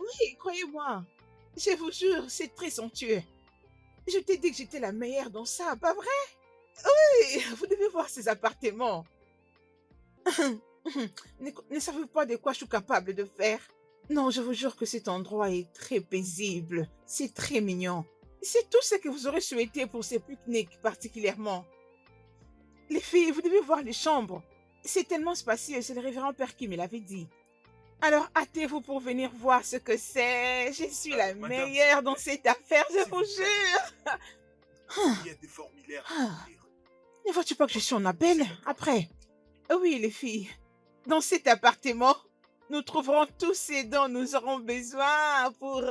Oui, croyez-moi. Je vous jure, c'est très somptueux. Je t'ai dit que j'étais la meilleure dans ça, pas vrai? Oui, vous devez voir ces appartements. Ne savez-vous pas de quoi je suis capable de faire? Non, je vous jure que cet endroit est très paisible. C'est très mignon. C'est tout ce que vous aurez souhaité pour ces pique-niques particulièrement. Les filles, vous devez voir les chambres. C'est tellement spacieux, c'est le révérend père qui me l'avait dit. Alors hâtez-vous pour venir voir ce que c'est. Je suis la Madame, meilleure dans cette affaire, je s'il vous vous plaît, jure. il y a des formulaires à Ah, remplir. ne vois-tu pas que je suis en appel? C'est d'accord. Après. Oui, les filles. Dans cet appartement, nous trouverons tout ce dont nous aurons besoin pour,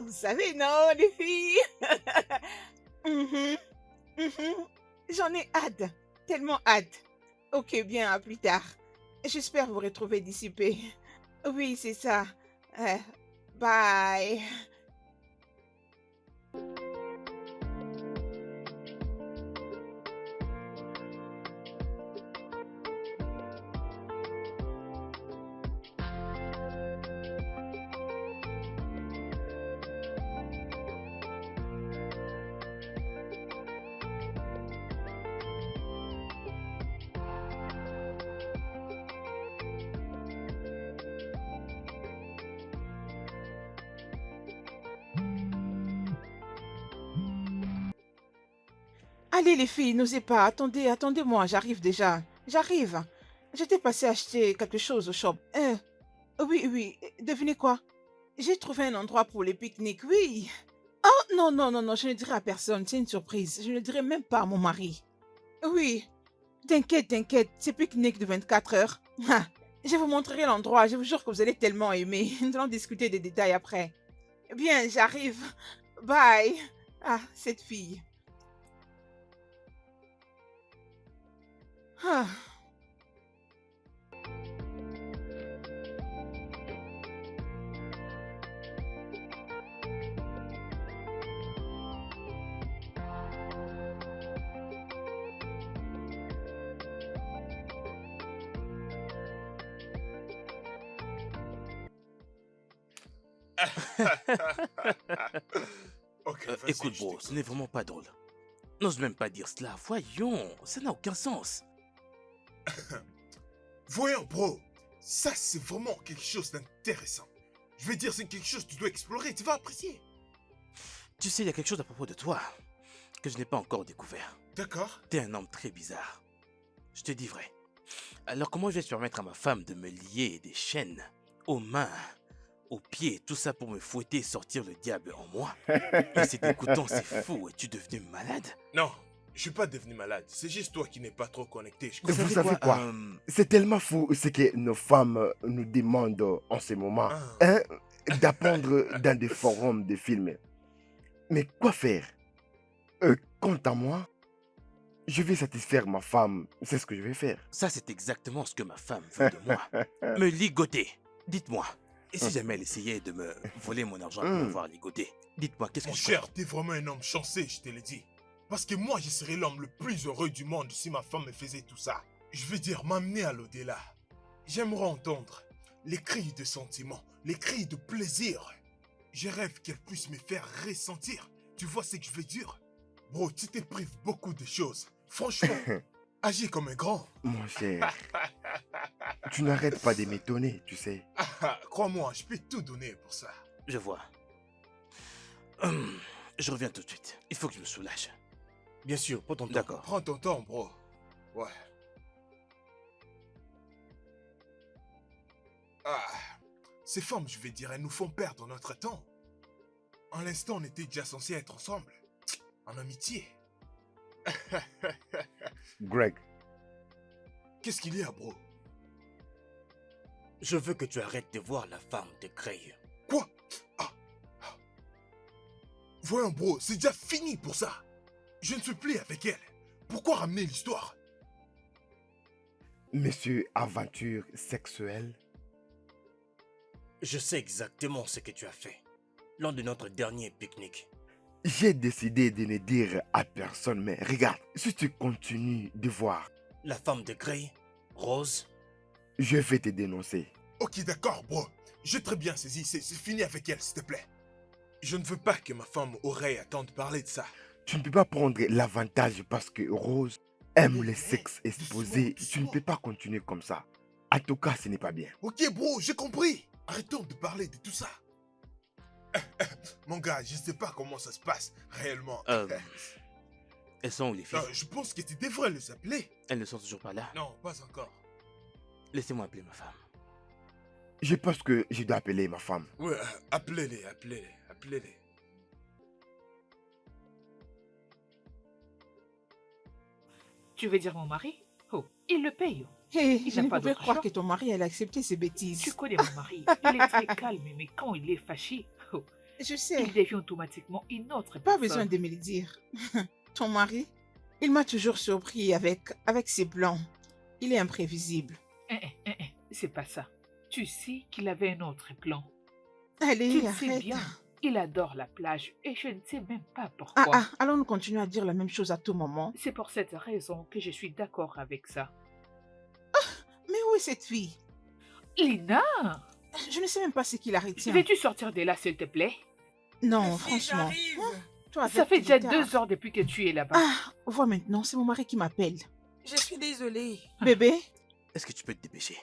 vous savez, non, les filles? Mhm, mhm. J'en ai hâte, tellement hâte. Ok, bien, à plus tard. J'espère vous retrouver dissipé. Oui, c'est ça. Euh, bye. Allez, les filles, n'osez pas. Attendez, attendez-moi, j'arrive déjà. J'arrive. J'étais passée acheter quelque chose au shop. Oui, oui, devinez quoi? J'ai trouvé un endroit pour les pique-niques, oui. Oh, non, non, non, non, je ne dirai à personne, c'est une surprise. Je ne dirai même pas à mon mari. Oui, t'inquiète, t'inquiète, c'est pique-nique de 24 heures. Ah, je vous montrerai l'endroit, je vous jure que vous allez tellement aimer. Nous allons discuter des détails après. Bien, j'arrive. Bye. Ah, cette fille. Ah. Ok, vas-y, Écoute, je bro, ce t'écoute. n'est vraiment pas drôle. N'ose même pas dire cela. Voyons, ça n'a aucun sens. Voyons, bro, ça c'est vraiment quelque chose d'intéressant. Je vais dire, c'est quelque chose que tu dois explorer, tu vas apprécier. Tu sais, il y a quelque chose à propos de toi que je n'ai pas encore découvert. D'accord? T'es un homme très bizarre. Je te dis vrai. Alors comment je vais permettre à ma femme de me lier des chaînes aux mains, aux pieds, tout ça pour me fouetter et sortir le diable en moi? Mais c'est dégoûtant, c'est fou. Es-tu devenu malade? Non, je suis pas devenu malade, c'est juste toi qui n'es pas trop connecté, je Vous crois. Vous savez savez quoi quoi? C'est tellement fou ce que nos femmes nous demandent en ce moment. Ah. Hein, d'apprendre dans des forums de films. Mais quoi faire? Quant à moi, je vais satisfaire ma femme. C'est ce que je vais faire. Ça, c'est exactement ce que ma femme veut de moi. Me ligoter. Dites-moi. Et si jamais elle essayait de me voler mon argent pour m'avoir ligoté? Dites-moi, qu'est-ce Mon que je ferais? cher, t'es vraiment un homme chanceux, je te l'ai dit. Parce que moi, je serais l'homme le plus heureux du monde si ma femme me faisait tout ça. Je veux dire, m'amener à l'au-delà. J'aimerais entendre les cris de sentiment, les cris de plaisir. Je rêve qu'elle puisse me faire ressentir. Tu vois ce que je veux dire? Bro, tu te prives beaucoup de choses. Franchement, agis comme un grand. Mon cher, tu n'arrêtes pas de m'étonner, tu sais. Crois-moi, je peux tout donner pour ça. Je vois. Je reviens tout de suite. Il faut que je me soulage. Bien sûr, prends ton temps. D'accord. Prends ton temps, bro. Ouais. Ah, ces femmes, je vais dire, elles nous font perdre notre temps. En l'instant, on était déjà censés être ensemble. En amitié. Greg, Qu'est-ce qu'il y a, bro? Je veux que tu arrêtes de voir la femme de Cray. Quoi? Ah. Voyons, bro, c'est déjà fini pour ça. Je ne suis plus avec elle. Pourquoi ramener l'histoire? monsieur aventure sexuelle? Je sais exactement ce que tu as fait lors de notre dernier pique-nique. J'ai décidé de ne dire à personne, mais regarde, si tu continues de voir, La femme de Grey, Rose, je vais te dénoncer. Ok, d'accord, bro. J'ai très bien saisi, c'est fini avec elle, s'il te plaît. Je ne veux pas que ma femme Aurélie attende parler de ça. Tu ne peux pas prendre l'avantage parce que Rose aime Hey, les hey, sexes doucement, exposés. Tu ne doucement. peux pas continuer comme ça. En tout cas, ce n'est pas bien. Ok bro, j'ai compris. Arrêtons de parler de tout ça. Mon gars, je ne sais pas comment ça se passe réellement. Elles sont où les filles? Je pense que tu devrais les appeler. Elles ne sont toujours pas là. Non, pas encore. Laissez-moi appeler ma femme. Je pense que je dois appeler ma femme. Ouais, appelez-les. Tu veux dire mon mari? Oh, il le paye. Hé, Il je n'a ne pas pouvais d'autre croire choix. que ton mari allait accepter ces bêtises. Tu connais mon mari. Il est très calme, mais quand il est fâché, oh, Je sais, il devient automatiquement une autre pas personne. besoin de me le dire. Ton mari, il m'a toujours surpris avec ses plans. Il est imprévisible. C'est pas ça. Tu sais qu'il avait un autre plan. Allez, Tu le sais arrête. bien. Il adore la plage et je ne sais même pas Ah, pourquoi. allons-nous continuer à dire la même chose à tout moment? C'est pour cette raison que je suis d'accord avec ça. Mais où est cette fille? Lina, Je ne sais même pas ce qui la retient. veux-tu sortir de là, s'il te plaît? Non, franchement. Toi, Ça avec fait tes déjà guitares. 2 heures depuis que tu es là-bas. Ah, vois maintenant, c'est mon mari qui m'appelle. Je suis désolée. Bébé, Est-ce que tu peux te dépêcher?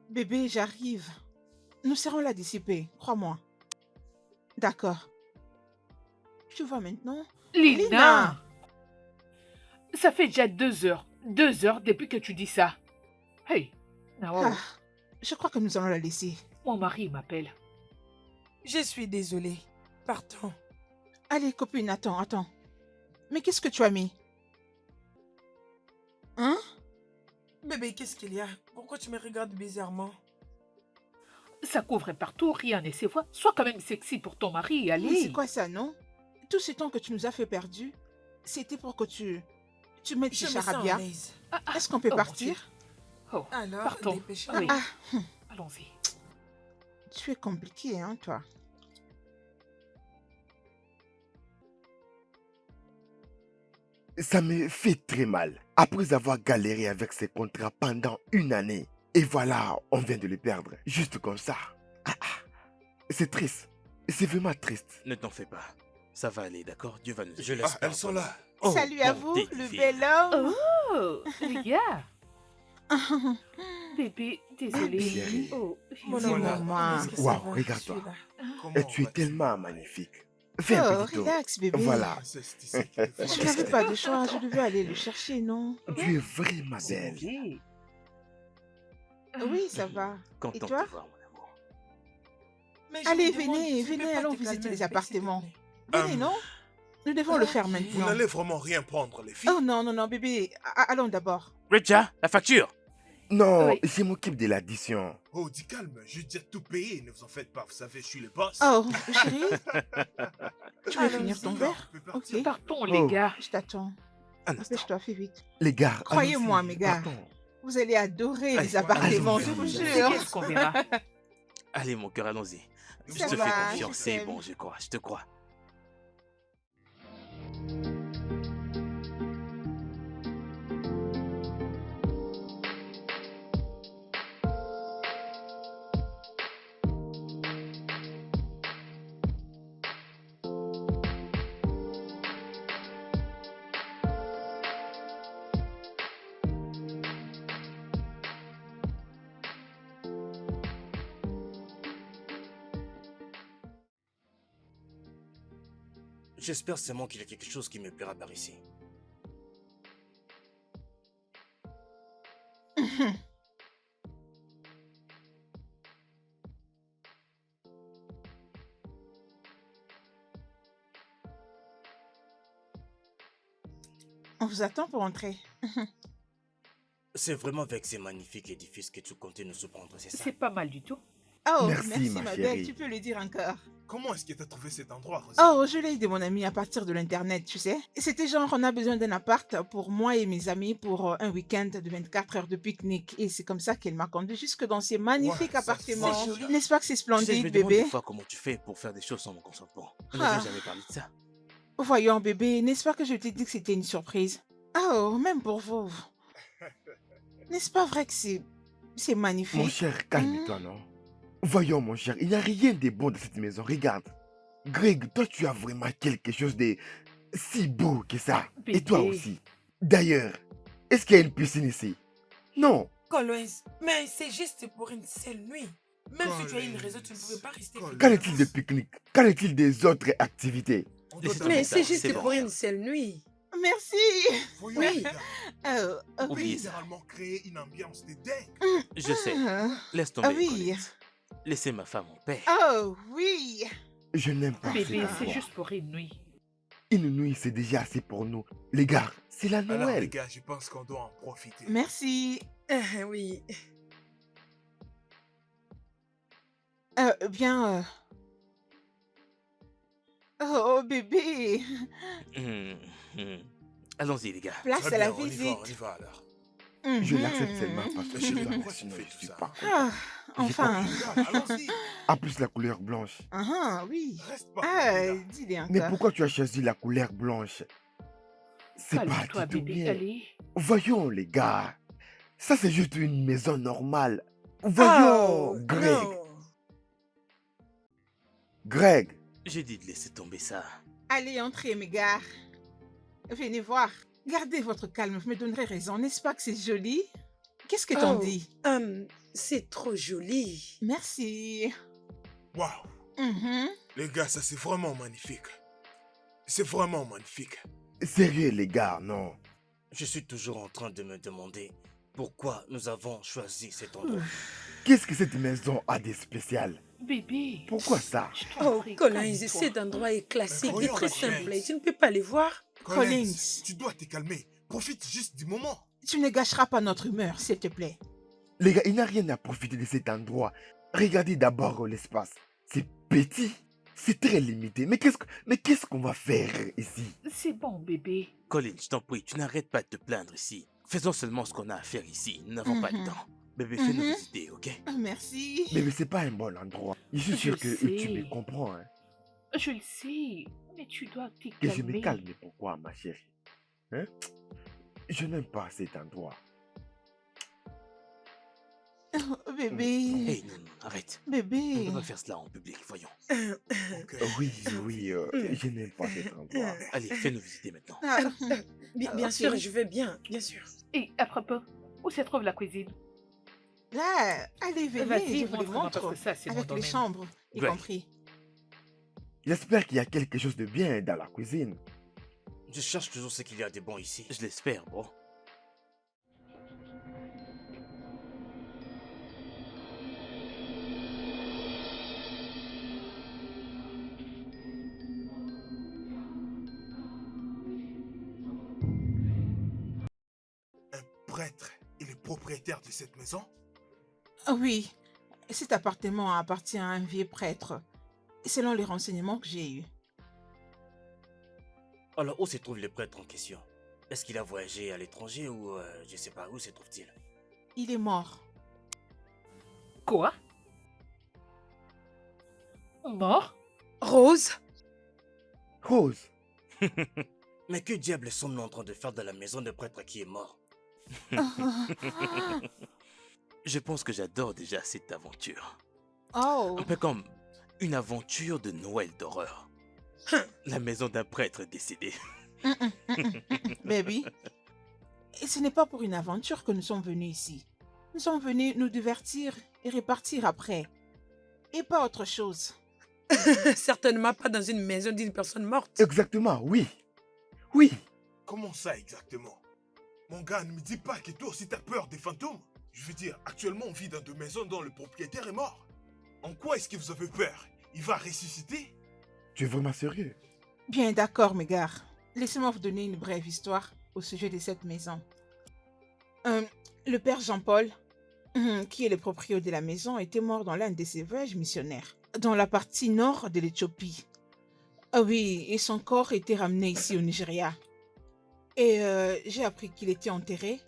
bébé, j'arrive. Nous serons là d'ici peu, crois-moi. D'accord. Tu vois maintenant? Lina, ça fait déjà 2 heures. 2 heures depuis que tu dis ça. Hey, Nawao, Ah, je crois que nous allons la laisser. mon mari m'appelle. Je suis désolée. Partons. Allez, copine, attends. Mais qu'est-ce que tu as mis? Hein? Bébé, qu'est-ce qu'il y a? Pourquoi tu me regardes bizarrement? Ça couvre partout, rien ne se voit. Sois quand même sexy pour ton mari, Mais allez. c'est quoi ça, non? Tout ce temps que tu nous as fait perdu, c'était pour que tu mettes Je tes me sens à charabia. l'aise. Est-ce qu'on peut Oh, mon partir? Oh, Alors, partons. dépêchez-vous. Oui, Ah, allons-y. tu es compliqué, hein, toi. Ça me fait très mal. Après avoir galéré avec ces contrats pendant une année. Et voilà, on vient de les perdre. Juste comme ça. C'est triste. C'est vraiment triste. Ne t'en fais pas. Ça va aller, d'accord? Dieu va nous aider. Je Ah, l'espère. elles sont là. Oh, Salut à vous, bonté le divine. bel homme. Oh, regarde. Bébé, désolé. chérie. Oh, Mon Dis amour, moi, moi. est-ce que ça Waouh, va? regarde-toi. Je suis là. Comment Et tu es vas-tu? tellement magnifique. Viens, Oh, petito. relax, bébé. Voilà. Princesse, tu sais qu'il te faut Je n'avais pas de choix, je devais aller le chercher, non? Tu es vraiment c'est belle. bien. Oui, ça va. Content Et de toi? te voir, mon amour. Mais je Allez, me demande, venez, tu peux venez, pas allons te visiter calmer les un peu, s'il te appartements. plaît? Venez, non? Nous devons le faire Vous maintenant. n'allez vraiment rien prendre, les filles. Oh non, bébé, allons d'abord. Richard, la facture! Non, Oui. je m'occupe de l'addition. Oh, dis calme, je vais déjà tout payer, ne vous en faites pas, vous savez, je suis le boss. Oh, chérie, tu veux Allons-y. finir ton verre? On peut partir. Ok, Partons, Oh. les gars. je t'attends. Un instant. Dépêche-toi, fais vite. Les gars, Croyez-moi, allons-y, mes gars. partons. Vous allez adorer Allez, les appartements, allons-y. je vous C'est jure. qu'est-ce qu'on verra. Allez, mon cœur, allons-y. Je Ça te va, fais je confiance, c'est t'aime. bon, je crois, je te crois. J'espère seulement qu'il y a quelque chose qui me plaira par ici. On vous attend pour entrer. C'est vraiment avec ces magnifiques édifices que tu comptais nous surprendre, c'est ça? C'est pas mal du tout. Oh, Merci, merci, ma ma chérie. belle, tu peux le dire encore. Comment est-ce que tu as trouvé cet endroit, Rosie? Oh, je l'ai eu de mon ami à partir de l'internet, tu sais. C'était genre, on a besoin d'un appart pour moi et mes amis pour un week-end de 24 heures de pique-nique. Et c'est comme ça qu'elle m'a conduit jusque dans ces magnifiques Ouais, ça, appartements. c'est joli. N'est-ce pas que c'est Tu sais, je me splendide, demande bébé? des fois comment tu fais pour faire des choses sans mon consentement. On Ah. n'avait jamais parlé de ça. Voyons, bébé, n'est-ce pas que je t'ai dit que c'était une surprise? Oh, même pour vous. N'est-ce pas vrai que c'est Mon magnifique? cher, calme-toi, non? Voyons, mon cher, il n'y a rien de bon dans cette maison. Regarde. Greg, toi, tu as vraiment quelque chose de si beau que ça. Et toi Bébé. aussi. D'ailleurs, est-ce qu'il y a une piscine ici? Non. Collins, mais c'est juste pour une seule nuit. Même si tu as une raison, tu ne pouvais pas rester. Collins. Qu'en est-il des pique-niques? Qu'en est-il des autres activités? On Laissez doit tomber Mais ça, c'est juste c'est bon. pour une seule nuit. Merci. Voyons, Oui. les gars, Oh, Oubliez oui. ça. littéralement créer une ambiance de dingue. Je sais. Ah, Laisse tomber. oui. Collins. Laissez ma femme en paix. Oh, oui. Je n'aime pas cet Bébé, c'est endroit. juste pour une nuit. Une nuit, c'est déjà assez pour nous. Les gars, c'est la Alors, les Noël. gars, je pense qu'on doit en profiter. Merci. Oui. Bien. Oh, bébé. Hum, hum. Allons-y, les gars. Place Très à la bien, on y va visite. alors. Je Mhm. l'accepte seulement parce que Mais je chérie, l'aime, pourquoi tu sinon fais je tout suis ça? pas. Ah, enfin. Les gars, allons-y. En plus, la couleur blanche. Ah, oui. Reste pas. Ah, là. dis-les Mais encore. pourquoi tu as choisi la couleur blanche? C'est pas Calme-toi, du tout bébé. bien. Allez. Voyons, les gars. Ça, c'est juste une maison normale. Voyons, Oh, Greg. non. Greg, J'ai dit de laisser tomber ça. Allez, entrez, mes gars. Venez voir. Gardez votre calme, vous me donnerez raison. N'est-ce pas que c'est joli? Qu'est-ce que t'en Oh. dis? C'est trop joli. Merci. Waouh. Mhm. Les gars, ça c'est vraiment magnifique. C'est vraiment magnifique. sérieux, les gars, non. Je suis toujours en train de me demander pourquoi nous avons choisi cet endroit. Qu'est-ce que cette maison a de spécial? Bébé. Pourquoi ça? Je t'en Oh, prie, Collins, calme-toi. cet endroit est classique et voyons, très Collins. simple. Et tu ne peux pas les voir. Collins. Tu dois te calmer. Profite juste du moment. Tu ne gâcheras pas notre humeur, s'il te plaît. Les gars, il n'y a rien à profiter de cet endroit. Regardez d'abord l'espace. C'est petit. C'est très limité. Mais qu'est-ce qu'on va faire ici? C'est bon, bébé. Colin, je t'en prie, tu n'arrêtes pas de te plaindre ici. Faisons seulement ce qu'on a à faire ici. Nous n'avons pas Mhm. le temps. Bébé, fais-nous Mhm. visiter, ok? Merci. Mais c'est pas un bon endroit. Je suis Je sûr que tu me sais. comprends. Hein. Je le sais, mais tu dois te Que je me calmer. calme. Mais pourquoi, ma chérie? Hein? Je n'aime pas cet endroit. Oh, bébé. Hey, non, arrête. On ne Bébé. peut pas faire cela en public, voyons. Ok. Oui, je n'aime pas cet endroit. Allez, fais-nous visiter maintenant. Ah, Bien ok. sûr, je vais bien, bien sûr. Et à propos, où se trouve la cuisine? Là, allez, venez, Vas-y, je vous les montre-moi, parce montre. que ça, c'est mon Avec les domaine. chambres, y Ouais. compris. J'espère qu'il y a quelque chose de bien dans la cuisine. Je cherche toujours ce qu'il y a de bon ici. Je l'espère, bro. Un prêtre est le propriétaire de cette maison? Ah oui, cet appartement appartient à un vieux prêtre, selon les renseignements que j'ai eus. Alors, où se trouve le prêtre en question? Est-ce qu'il a voyagé à l'étranger ou je sais pas, où se trouve-t-il? Il est mort. Quoi? Mort? Rose? Rose, Mais que diable sommes-nous en train de faire dans la maison de prêtre qui est mort? Je pense que j'adore déjà cette aventure. Oh, Un peu comme une aventure de Noël d'horreur. La maison d'un prêtre décédé. baby. Et ce n'est pas pour une aventure que nous sommes venus ici. Nous sommes venus nous divertir et repartir après. Et pas autre chose. Certainement pas dans une maison d'une personne morte. exactement, oui. Oui, Comment ça exactement? Mon gars, ne me dis pas que toi aussi t'as peur des fantômes. Je veux dire, actuellement on vit dans deux maisons dont le propriétaire est mort. En quoi est-ce que vous avez peur? Il va ressusciter? tu es vraiment sérieux? Bien d'accord, mes gars. Laissez-moi vous donner une brève histoire au sujet de cette maison. Le père Jean-Paul, qui est le propriétaire de la maison, était mort dans l'un de ses voyages missionnaires, dans la partie nord de l'Éthiopie. Ah oui, et son corps était ramené ici au Nigeria. Et j'ai appris qu'il était enterré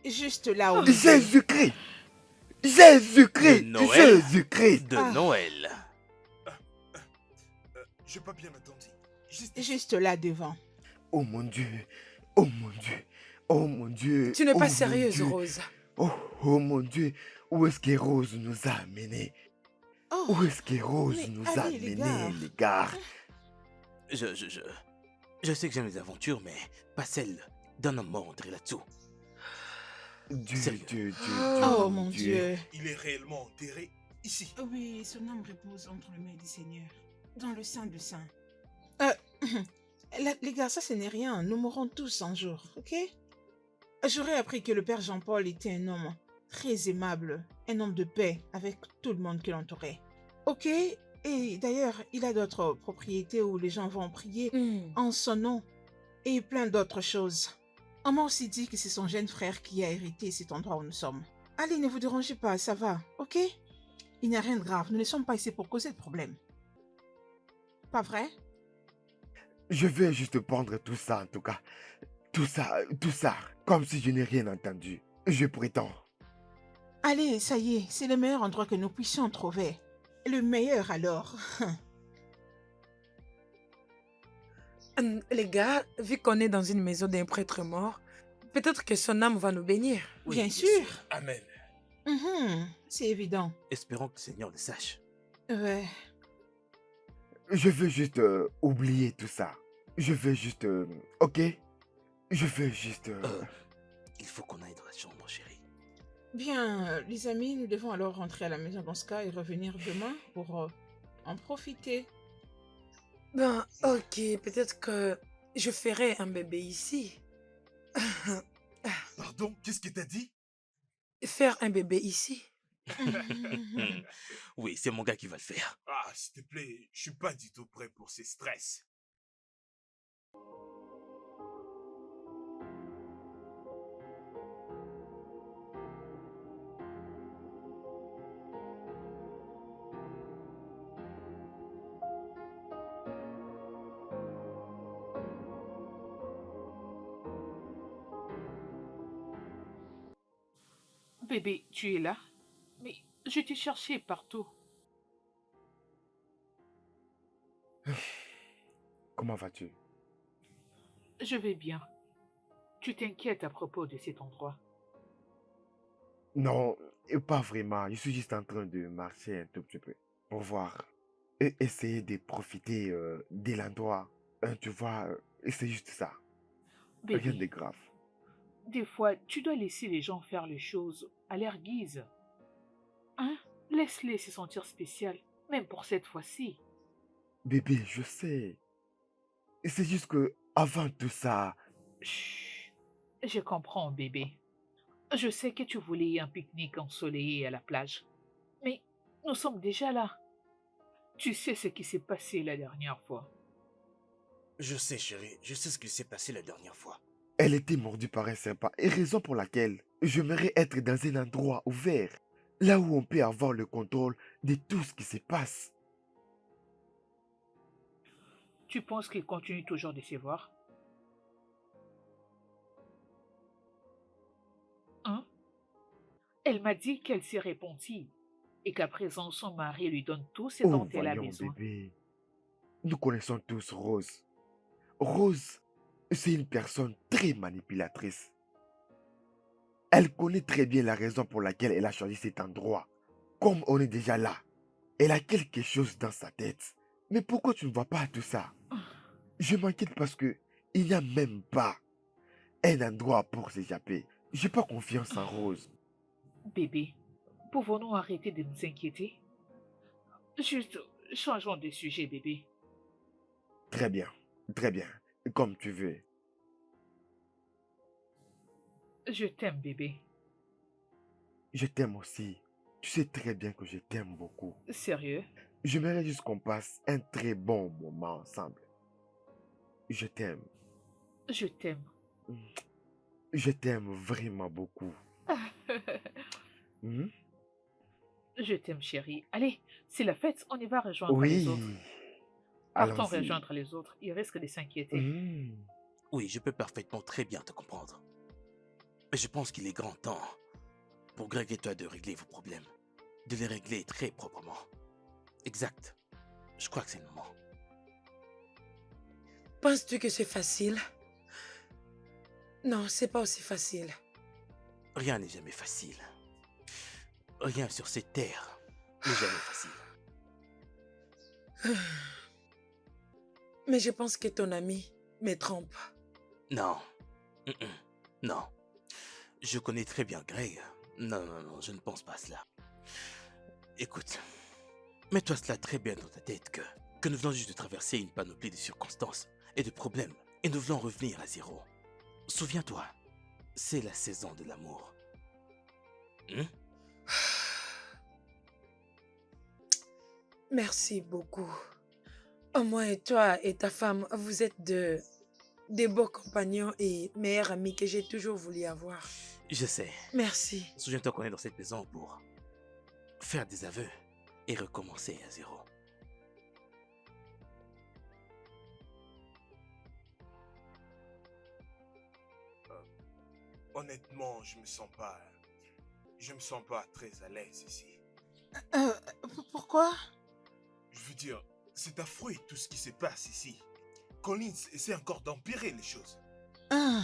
juste là où... Jésus-Christ! Jésus-Christ! De Noël. Jésus-Christ! De Ah. Noël. J'ai pas bien entendu. Juste là devant. Oh mon Dieu! Oh mon Dieu! Oh mon Dieu! Tu n'es Oh pas mon sérieuse, Dieu. Rose. Oh mon Dieu! Où est-ce que Rose nous a amenés? Oh, Où est-ce que Rose mais nous a allez, les amenés, gars. les gars? Je, je, je, je sais que j'aime les aventures, mais pas celle d'un homme mort enterré là-dessous. Sérieux. Oh, mon Dieu. Dieu. Il est réellement enterré ici. Oui, son âme repose entre les mains du Seigneur, dans le sein du Saint. Euh, les gars, ça, ce n'est rien. Nous mourrons tous un jour, ok? J'aurais appris que le père Jean-Paul était un homme très aimable, un homme de paix avec tout le monde qui l'entourait. Ok? Et d'ailleurs, il a d'autres propriétés où les gens vont prier en son nom et plein d'autres choses. On m'a aussi dit que c'est son jeune frère qui a hérité cet endroit où nous sommes. Allez, ne vous dérangez pas, ça va, ok? Il n'y a rien de grave, nous ne sommes pas ici pour causer de problème. Pas vrai? Je vais juste prendre tout ça en tout cas. Tout ça, comme si je n'ai rien entendu. Je prétends. Allez, ça y est, c'est le meilleur endroit que nous puissions trouver. Le meilleur alors. Les gars, vu qu'on est dans une maison d'un prêtre mort, peut-être que son âme va nous bénir. Oui, Bien sûr. Amen. C'est évident. Espérons que le Seigneur le sache. Ouais. Je veux juste oublier tout ça. Je veux juste... ok? Je veux juste... Il faut qu'on aille dans la chambre, chérie. Bien, les amis, nous devons alors rentrer à la maison dans ce cas et revenir demain pour en profiter. Ben, ok, peut-être que je ferai un bébé ici. Pardon, qu'est-ce que t'as dit? Faire un bébé ici. Oui, c'est mon gars qui va le faire. Ah, s'il te plaît, je suis pas du tout prêt pour ces stress. Bébé, tu es là? Mais je t'ai cherché partout. Comment vas-tu? Je vais bien. Tu t'inquiètes à propos de cet endroit. Non, pas vraiment. Je suis juste en train de marcher un tout petit peu. Pour voir. Et essayer de profiter de l'endroit. Tu vois, c'est juste ça. Rien de Bébé, grave. des fois, tu dois laisser les gens faire les choses à leur guise. Hein? Laisse-les se sentir spécial, même pour cette fois-ci. Bébé, je sais. C'est juste que avant tout ça, Chut. Je comprends, bébé. Je sais que tu voulais un pique-nique ensoleillé à la plage. Mais nous sommes déjà là. Tu sais ce qui s'est passé la dernière fois. Je sais, chérie, je sais ce qui s'est passé la dernière fois. elle était mordue par un serpent. Et raison pour laquelle j'aimerais être dans un endroit ouvert. Là où on peut avoir le contrôle de tout ce qui se passe. Tu penses qu'il continue toujours de se voir? Hein? Elle m'a dit qu'elle s'est repentie et qu'à présent son mari lui donne tout ce Oh, dont elle a voyons, besoin. bébé. Nous connaissons tous Rose. Rose, c'est une personne très manipulatrice. Elle connaît très bien la raison pour laquelle elle a choisi cet endroit. Comme on est déjà là, elle a quelque chose dans sa tête. Mais pourquoi tu ne vois pas tout ça? Je m'inquiète parce que il n'y a même pas un endroit pour s'échapper. J'ai pas confiance en Rose. Bébé, pouvons-nous arrêter de nous inquiéter? Juste, changeons de sujet, bébé. Très bien, comme tu veux. Je t'aime, bébé. Je t'aime aussi. Tu sais très bien que je t'aime beaucoup. Sérieux? J'aimerais juste qu'on passe un très bon moment ensemble. Je t'aime. Je t'aime. Je t'aime vraiment beaucoup. Hmm? Je t'aime, chérie. Allez, c'est la fête, on y va rejoindre les Oui. autres. Partons Allons-y. rejoindre les autres, ils risquent de s'inquiéter. Hmm. Oui, je peux parfaitement très bien te comprendre. Mais je pense qu'il est grand temps pour Greg et toi de régler vos problèmes. De les régler très proprement. Exact. Je crois que c'est le moment. Penses-tu que c'est facile? Non, c'est pas aussi facile. Rien n'est jamais facile. Rien sur cette terre n'est jamais facile. Mais je pense que ton ami me trompe. Non. Mm-mm. Non. Je connais très bien Greg. Non, non, non, je ne pense pas à cela. Écoute, mets-toi cela très bien dans ta tête que nous venons juste de traverser une panoplie de circonstances et de problèmes et nous voulons revenir à zéro. Souviens-toi, c'est la saison de l'amour. Merci beaucoup. Au moins, toi et ta femme, vous êtes des beaux compagnons et meilleurs amis que j'ai toujours voulu avoir. Je sais. Merci. Souviens-toi qu'on est dans cette maison pour faire des aveux et recommencer à zéro. Honnêtement, je me sens pas très à l'aise ici. Pourquoi? Je veux dire, c'est affreux tout ce qui se passe ici. Collins essaie encore d'empirer les choses. Ah,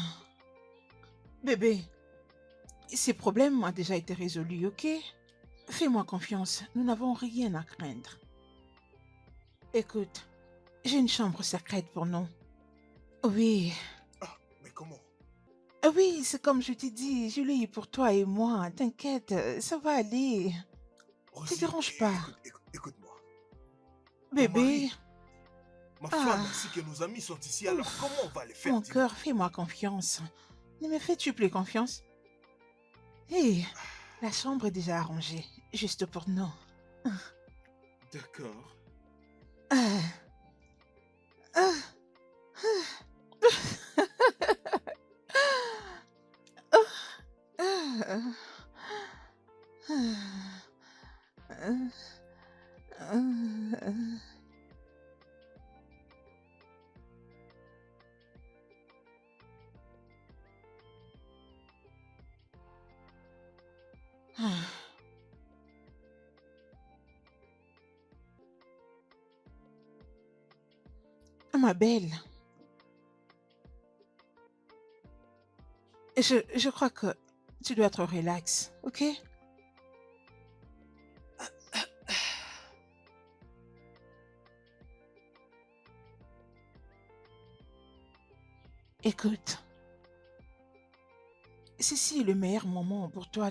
bébé, ces problèmes ont déjà été résolus, ok? Fais-moi confiance, nous n'avons rien à craindre. Écoute, j'ai une chambre secrète pour nous. Oui, Ah, mais comment? oui, c'est comme je t'ai dit, je l'ai eu pour toi et moi. T'inquiète, ça va aller. Ne te Rosie, dérange pas. écoute-moi. Bébé, Ma Ah. femme ainsi que nos amis sont ici, alors comment on va les faire mon dis-moi? cœur, fais-moi confiance. Ne me fais-tu plus confiance? Hé, la chambre est déjà arrangée, juste pour nous. D'accord. Ah. Ah. Ma belle, je crois que tu dois être relax, ok? Écoute, ceci est le meilleur moment pour toi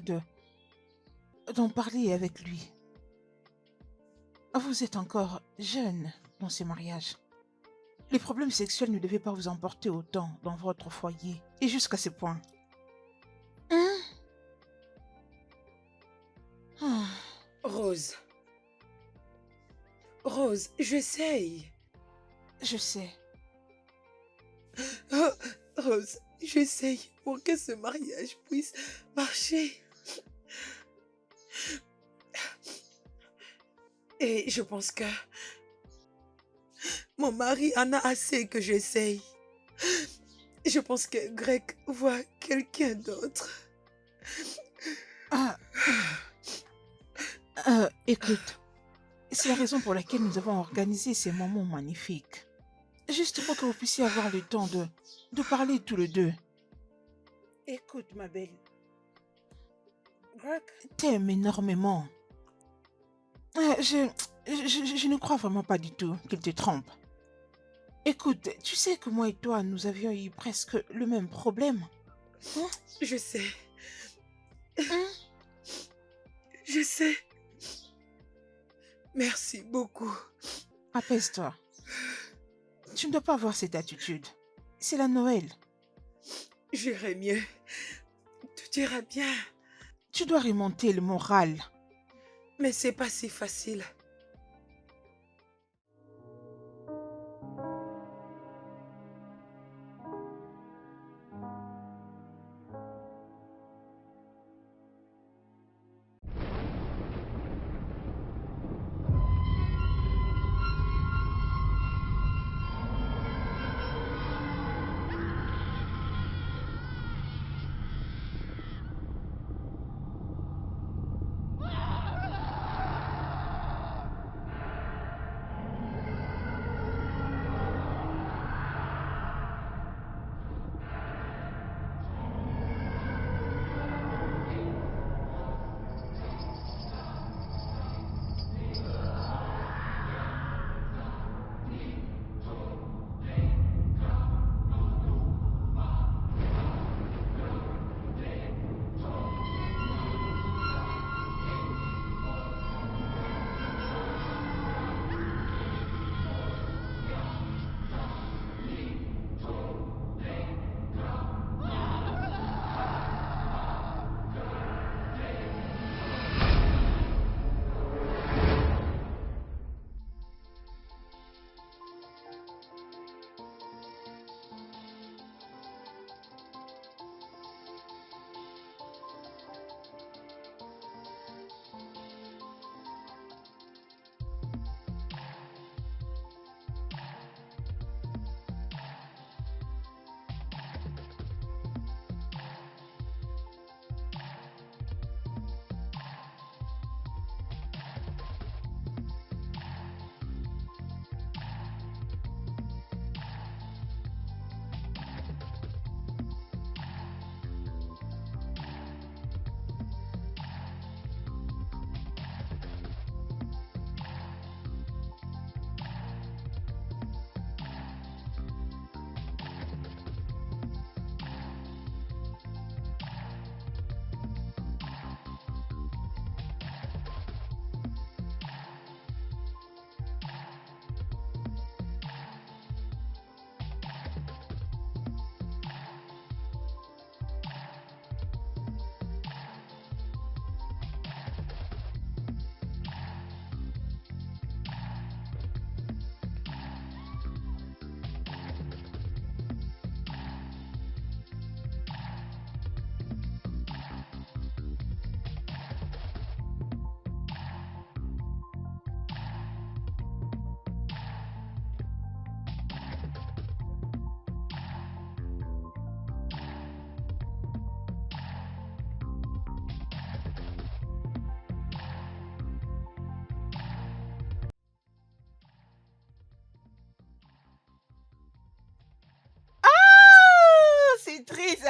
d'en parler avec lui. Vous êtes encore jeune dans ce mariage. Les problèmes sexuels ne devaient pas vous emporter autant dans votre foyer et jusqu'à ce point. Hein? Ah, Rose. Rose, j'essaye. je sais. Oh, Rose, j'essaye pour que ce mariage puisse marcher. Et je pense que mon mari en a assez que j'essaye. Je pense que Greg voit quelqu'un d'autre. Ah, écoute, c'est la raison pour laquelle nous avons organisé ces moments magnifiques. Juste pour que vous puissiez avoir le temps de parler tous les deux. Écoute, ma belle. Greg t'aime énormément. Je ne crois vraiment pas du tout qu'il te trompe. Écoute, tu sais que moi et toi, nous avions eu presque le même problème. Hein? Je sais. Hein? Je sais. Merci beaucoup. Apaise-toi. Tu ne dois pas avoir cette attitude. C'est la Noël. J'irai mieux. Tout ira bien. Tu dois remonter le moral. Mais c'est pas si facile.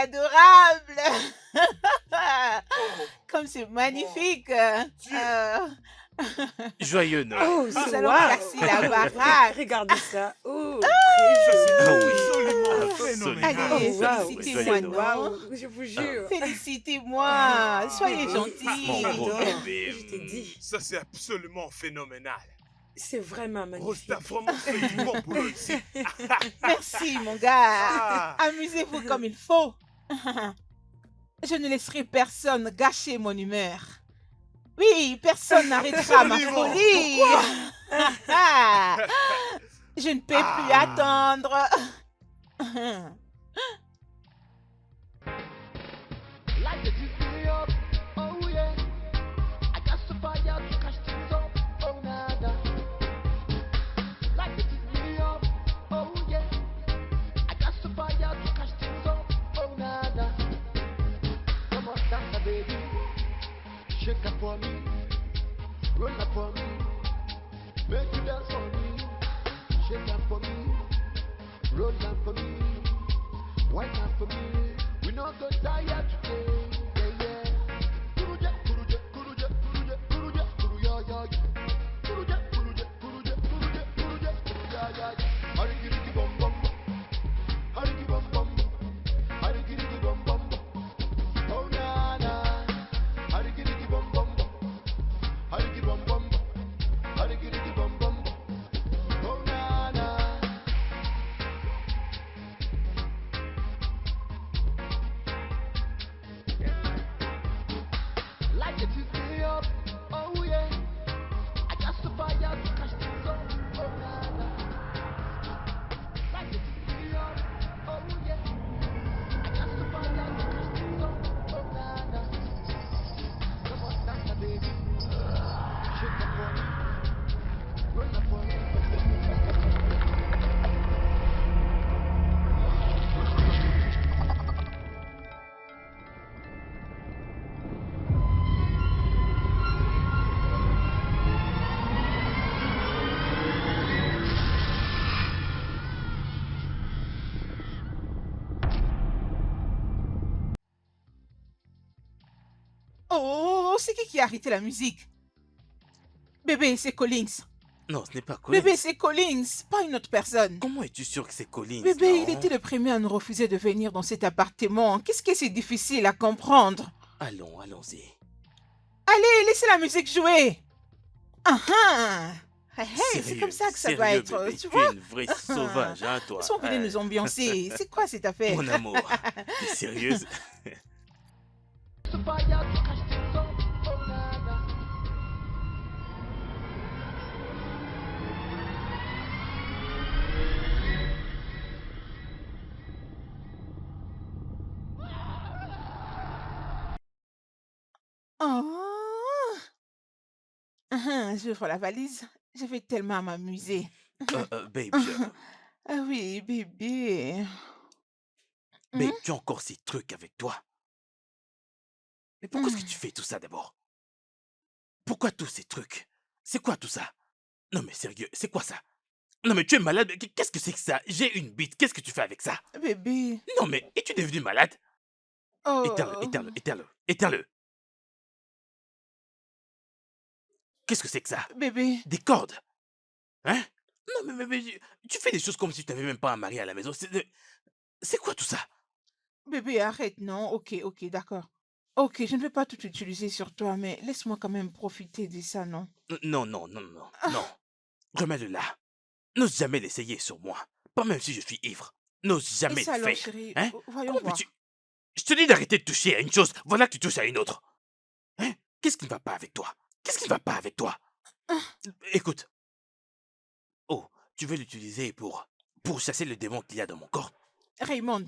adorable. Oh, Comme c'est oh, magnifique. Dieu. Joyeux Noël. Oh, Nous c'est allons waouh! casser la baraque. Regardez ça. Oh, très Ça, c'est Ah joli. oui, absolument absolument. phénoménal. Allez, Oh, waouh. félicitez-moi, Joyeux non? Noël. Waouh, je vous jure. Félicitez-moi. Soyez Bébé, Mon gentils. beau j'adore. bébé. Je t'ai dit, Ça, c'est absolument phénoménal. c'est vraiment Rose, t'as magnifique. vraiment fait du bon boulot ici. Merci, mon gars. Ah, Amusez-vous comme il faut. Je ne laisserai personne gâcher mon humeur. Oui, personne n'arrêtera ma Absolument. folie. Je ne peux plus Ah. attendre. Like the Disney up, oh yeah. I got some fire to catch things up, oh nada. Like the Disney up, oh yeah. I got some fire to catch things up, oh nada. Come on, dance, baby. Shake up for me, roll up for me, make you dance for me. Shake up for me, roll up for me, wine up for me. We not go tired today, yeah, yeah. Kuruja, kuruja, kuruja, kuruja, kuruja, kuruja, ya, ya. Kuruja, kuruja, kuruja, kuruja, kuruja, kuruja, ya, ya. Harigi, rigi, bum, bum, bum. Harigi, bum, bum, bum. Harigi, rigi, bum, bum, bum. Oh, na, na. Harigi, rigi, bum, bum, bum. Harigi, bum, bum, bum. Harigi, rigi, bum, bum, bum. Oh, na, na. Like it is me up, oh yeah. I got some fire to catch things up, oh na na. Like it is me up, oh yeah. I got some fire to catch things up, oh na na. Come on, dance, baby. Shake up for me, roll up for me. Oh, c'est qui a arrêté la musique? Bébé, c'est Collins. Non, ce n'est pas Collins. Bébé, c'est Collins, pas une autre personne. Comment es-tu sûr que c'est Collins? Bébé, il non? était le premier à nous refuser de venir dans cet appartement. Qu'est-ce que c'est difficile à comprendre? Allons, allons-y. Allez, laissez la musique jouer. Ah ah. Hey, hey, c'est Sérieux, comme ça que ça doit sérieux, être, bébé, tu tu es vois? une vraie sauvage, hein, toi. Ils sont venus nous ambiancer. C'est quoi cette affaire? Mon amour, t'es sérieuse? Some fire to catch things up, oh na na. Oh. J'ouvre la valise. Je vais tellement m'amuser. Babe, Ah oui, bébé. babe, tu as encore ces trucs avec toi. Mais pourquoi est-ce que Hmm. tu fais tout ça d'abord? Pourquoi tous ces trucs? C'est quoi tout ça? Non mais sérieux, c'est quoi ça? Non mais tu es malade, mais qu'est-ce que c'est que ça? J'ai une bite, qu'est-ce que tu fais avec ça? Bébé. Non mais, es-tu devenu malade? Éteins-le, Oh. éteins-le, éteins-le, éteins-le. Qu'est-ce que c'est que ça? Bébé. Des cordes? Hein? Non mais tu fais des choses comme si tu n'avais même pas un mari à la maison. C'est quoi tout ça? Bébé, arrête, non? Ok, ok, d'accord. Ok, je ne vais pas tout utiliser sur toi, mais laisse-moi quand même profiter de ça, non? Non, non, non, non, non. Remets-le là. N'ose jamais l'essayer sur moi. Pas même si je suis ivre. N'ose Et jamais ça le alors, faire. chérie, Hein? voyons Comment voir. peux-tu... Je te dis d'arrêter de toucher à une chose, voilà que tu touches à une autre. Hein? Qu'est-ce qui ne va pas avec toi? Qu'est-ce qui ne va pas avec toi? Écoute. Oh, tu veux l'utiliser pour chasser le démon qu'il y a dans mon corps? Raymond,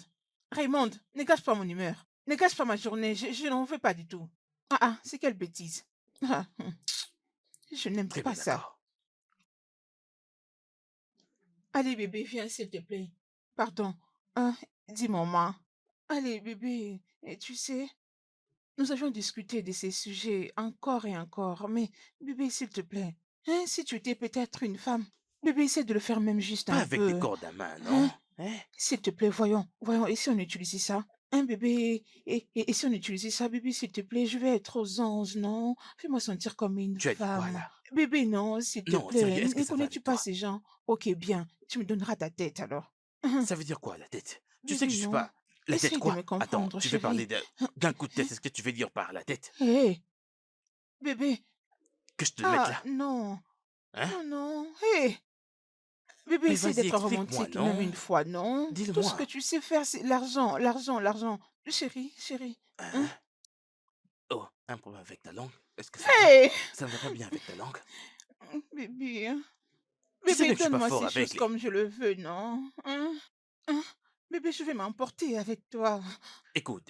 Raymond, ne gâche pas mon humeur. Ne gâche pas ma journée, je n'en veux pas du tout. Ah ah, c'est quelle bêtise. Ah, je n'aime Très pas bien, ça. d'accord. Allez, bébé, viens, s'il te plaît. Pardon. Dis maman. Allez, bébé, et tu sais, nous avions discuté de ces sujets encore et encore, mais bébé, s'il te plaît, hein, si tu étais peut-être une femme, bébé, essaie de le faire même juste Pas un avec des peu. cordes à main, Hein? non? Hein? S'il te plaît, voyons, voyons, et si on utilisait ça? Un bébé. Et si on utilisait ça, bébé, s'il te plaît, je vais être aux anges, non? Fais-moi sentir comme une Tu as dit quoi femme. là? Bébé, non, s'il te Non, plaît. sérieux, est-ce que Ne ça va connais-tu avec pas toi? ces gens? Ok, bien. Tu me donneras ta tête alors. Uhum. Ça veut dire quoi la tête? Tu sais que Bébé, je suis non. pas... La tête Essaye de quoi? me Attends, comprendre, tu veux parler chérie. d'un coup de tête, c'est ce que tu veux dire par la tête? Hé, bébé. Que je te le mette Ah, là? non. Hein? Non, non. Hé, bébé, Mais essaye vas-y, d'être explique-moi, romantique, même non? une fois, non? Tout ce que Dis-le-moi. tu sais faire, c'est l'argent, l'argent, l'argent. Chérie, chérie. Hein? Hein? Oh, un problème avec ta langue? Est-ce que ça va? Hé, Ça ne va pas bien avec ta langue? bébé. Hein? Tu sais Bébé, bien que je suis pas donne-moi fort ces avec choses les... comme je le veux, non? Hein? Hein? Bébé, je vais m'emporter avec toi. Écoute,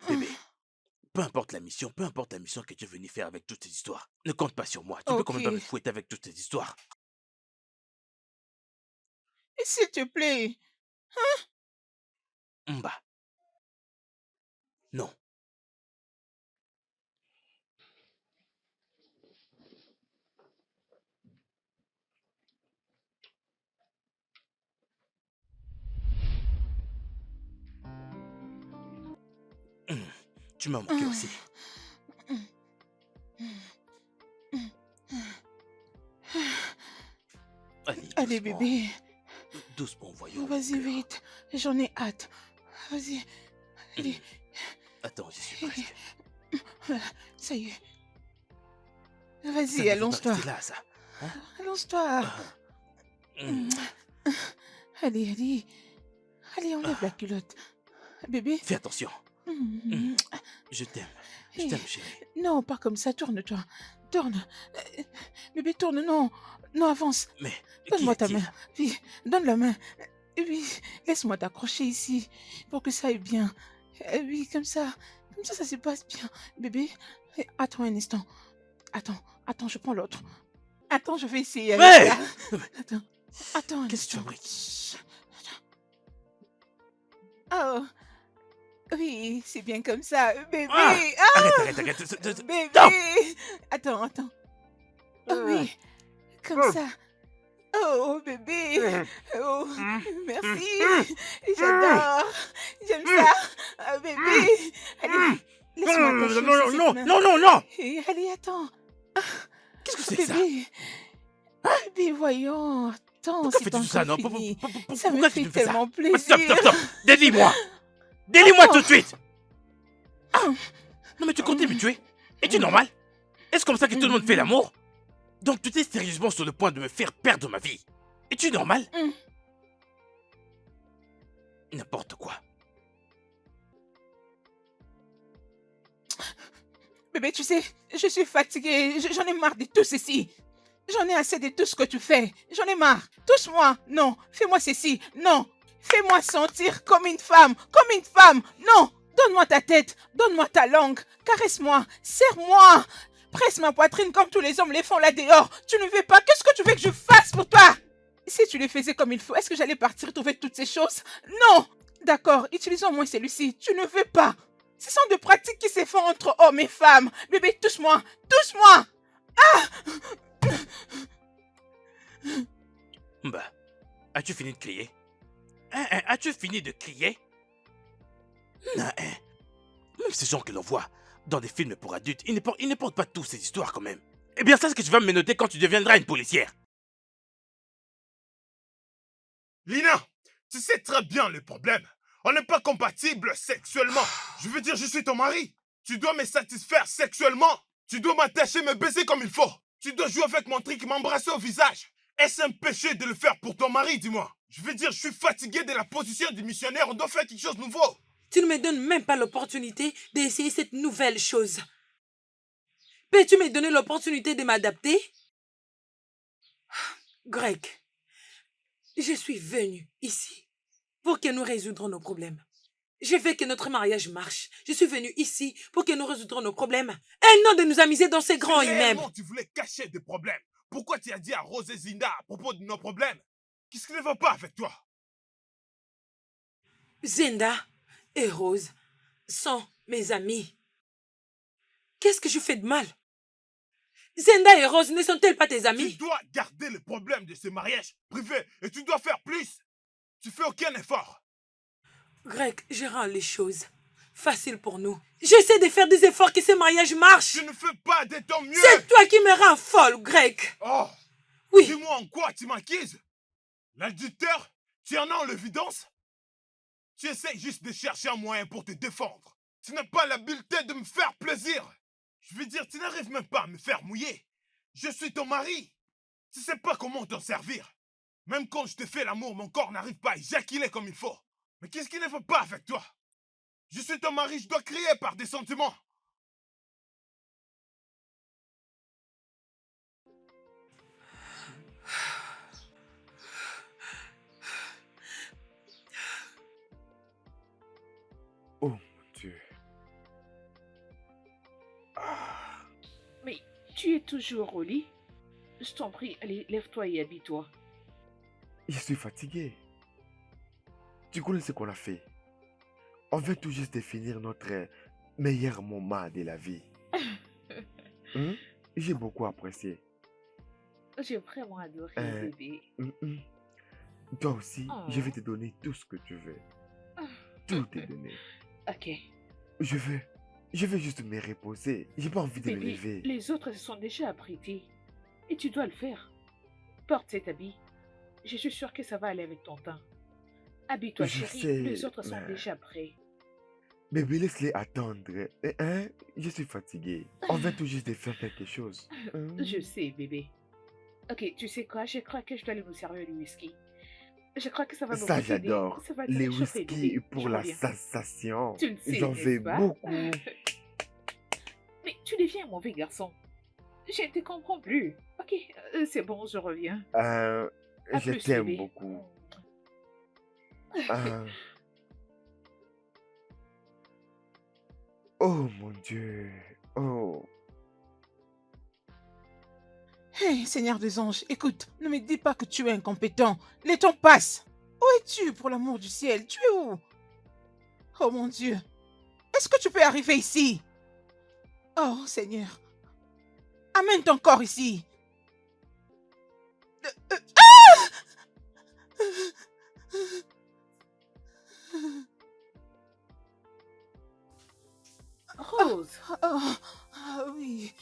bébé. Peu importe la mission que tu es venu faire avec toutes ces histoires. Ne compte pas sur moi. Tu peux quand Ok. même pas me fouetter avec toutes ces histoires. Et s'il te plaît. Bah, non. Hum, Tu m'as manqué aussi. Allez, Allez, doucement. bébé. Doucement, voyons. mon Vas-y, cœur. vite. J'en ai hâte. Vas-y. Hum, Allez. Attends, j'y suis presque. Ça y est. Ça Vas-y, ne devait pas allonge-toi. rester là, ça. Hein? Allonge-toi. Ah, hum, Allez, allez. Allez, enlève la ah. culotte. Bébé. Fais attention. Mhm. Je t'aime. Je Hé, t'aime, chérie. non, pas comme ça. Tourne-toi. Tourne. Bébé, tourne. Non. Non, avance. Mais qui Donne-moi ta est-il? main. Puis, donne la main. Et puis, laisse-moi t'accrocher ici pour que ça aille bien. Et puis, comme ça. Comme ça se passe bien. Bébé, attends un instant. Attends, je prends l'autre. Attends, je vais essayer avec Mais ça. Attends un qu'est-ce que tu instant. fabriques? Chut. Oh, oui, c'est bien comme ça. Bébé, Ah! ah, Arrête. Stop! bébé. Attends. Oh oui, comme ça. Oh, bébé. Oh, merci. J'adore. J'aime ça. Ah, bébé. Allez, laisse-moi toucher aussi cette main. Non! Allez, attends. Qu'est-ce que c'est que ça? Bébé. Bébé, voyons. Attends, Pourquoi c'est fais-tu pas tout ça, encore non? fini. Pourquoi Ça me tu fait me fais ça? tellement Ah, plaisir. Stop! Délie-moi! Délie-moi tout de suite! Ah. Non mais tu comptais me tuer? Es-tu normal? Est-ce comme ça que tout le monde fait l'amour? Donc tu étais sérieusement sur le point de me faire perdre ma vie? Es-tu normal? N'importe quoi. Bébé, tu sais, je suis fatiguée. J'en ai marre de tout ceci. J'en ai assez de tout ce que tu fais. J'en ai marre. Touche-moi. Non. Fais-moi ceci. Non. Fais-moi sentir comme une femme. Comme une femme. Non. Donne-moi ta tête. Donne-moi ta langue. Caresse-moi. Serre-moi. Presse ma poitrine comme tous les hommes les font là dehors. Tu ne veux pas. Qu'est-ce que tu veux que je fasse pour toi? Si tu les faisais comme il faut, est-ce que j'allais partir trouver toutes ces choses? Non. D'accord. Utilisons au moins celui-ci. Tu ne veux pas. Ce sont des pratiques qui se font entre hommes et femmes. Bébé, touche-moi. Touche-moi. Bah, as-tu fini de crier? As-tu fini de crier? Non, même ces gens que l'on voit dans des films pour adultes, ils ne portent pas tous ces histoires quand même. Eh bien, sache que tu vas me noter quand tu deviendras une policière. Lina, tu sais très bien le problème. On n'est pas compatibles sexuellement. Je veux dire, je suis ton mari. Tu dois me satisfaire sexuellement. Tu dois m'attacher, me baiser comme il faut. Tu dois jouer avec mon truc, m'embrasser au visage. Est-ce un péché de le faire pour ton mari, dis-moi? Je veux dire, je suis fatigué de la position du missionnaire. On doit faire quelque chose de nouveau. Tu ne me donnes même pas l'opportunité d'essayer cette nouvelle chose. Peux-tu me donner l'opportunité de m'adapter? Greg, je suis venue ici pour que nous résoudrons nos problèmes. Je veux que notre mariage marche. Je suis venue ici pour que nous résoudrons nos problèmes. Et non de nous amuser dans ces grands immeubles. Réellement, tu voulais cacher des problèmes. Pourquoi tu as dit à Rose et Zinda à propos de nos problèmes? Qu'est-ce qui ne va pas avec toi? Zenda et Rose sont mes amis. Qu'est-ce que je fais de mal? Zenda et Rose ne sont-elles pas tes Tu amis? dois garder le problème de ce mariage privé et tu dois faire plus. Tu fais aucun effort. Greg, je rends les choses faciles pour nous. J'essaie de faire des efforts que ce mariage marche. Je ne fais pas de ton mieux. C'est toi qui me rends folle, Greg. Oh, Oui. dis-moi en quoi tu m'accuses? L'adultère? Tu en as l'évidence? Tu essaies juste de chercher un moyen pour te défendre. Tu n'as pas l'habileté de me faire plaisir. Je veux dire, tu n'arrives même pas à me faire mouiller. Je suis ton mari. Tu sais pas comment t'en servir. Même quand je te fais l'amour, mon corps n'arrive pas à éjaculer comme il faut. Mais qu'est-ce qui ne va pas avec toi? Je suis ton mari, je dois crier par des sentiments. Oh mon Dieu. Mais tu es toujours au lit? Je t'en prie, allez, lève-toi et habille-toi. Je suis fatigué. Tu connais ce qu'on a fait. On vient tout juste de finir notre meilleur moment de la vie. Hein? J'ai beaucoup apprécié. J'ai vraiment adoré, Euh, bébé. Toi aussi, je vais Oh. te donner tout ce que tu veux. Tout est donné. Ok. Je veux juste me reposer. J'ai pas envie de me Bébé, lever. les autres se sont déjà apprêtés. Et tu dois le faire. Porte cet habit. Je suis sûre que ça va aller avec ton teint. Habille-toi, Je chérie. sais, Les autres sont mais... déjà prêts. Bébé, laisse-les attendre. Hein? Je suis fatigué. On vient tout juste de faire quelque chose. Je sais, bébé. Ok, tu sais quoi? Je crois que je dois aller nous servir du whisky. Je crois que ça va Ça, beaucoup t'aider. j'adore. Ça va te Les réchauffer, whisky bébé. pour Je la reviens. sensation. Tu le sais, J'en n'est-ce veux pas? beaucoup. Mais tu deviens un mauvais garçon. Je ne te comprends plus. Ok, c'est bon, je reviens. À Je plus, t'aime bébé. beaucoup. Euh, Oh mon Dieu. Oh. Hé, Seigneur des anges, écoute, ne me dis pas que tu es incompétent. Le temps passe. Où es-tu, pour l'amour du ciel? Tu es où? Oh mon Dieu. Est-ce que tu peux arriver ici? Oh Seigneur. Amène ton corps ici. Rose, Oui.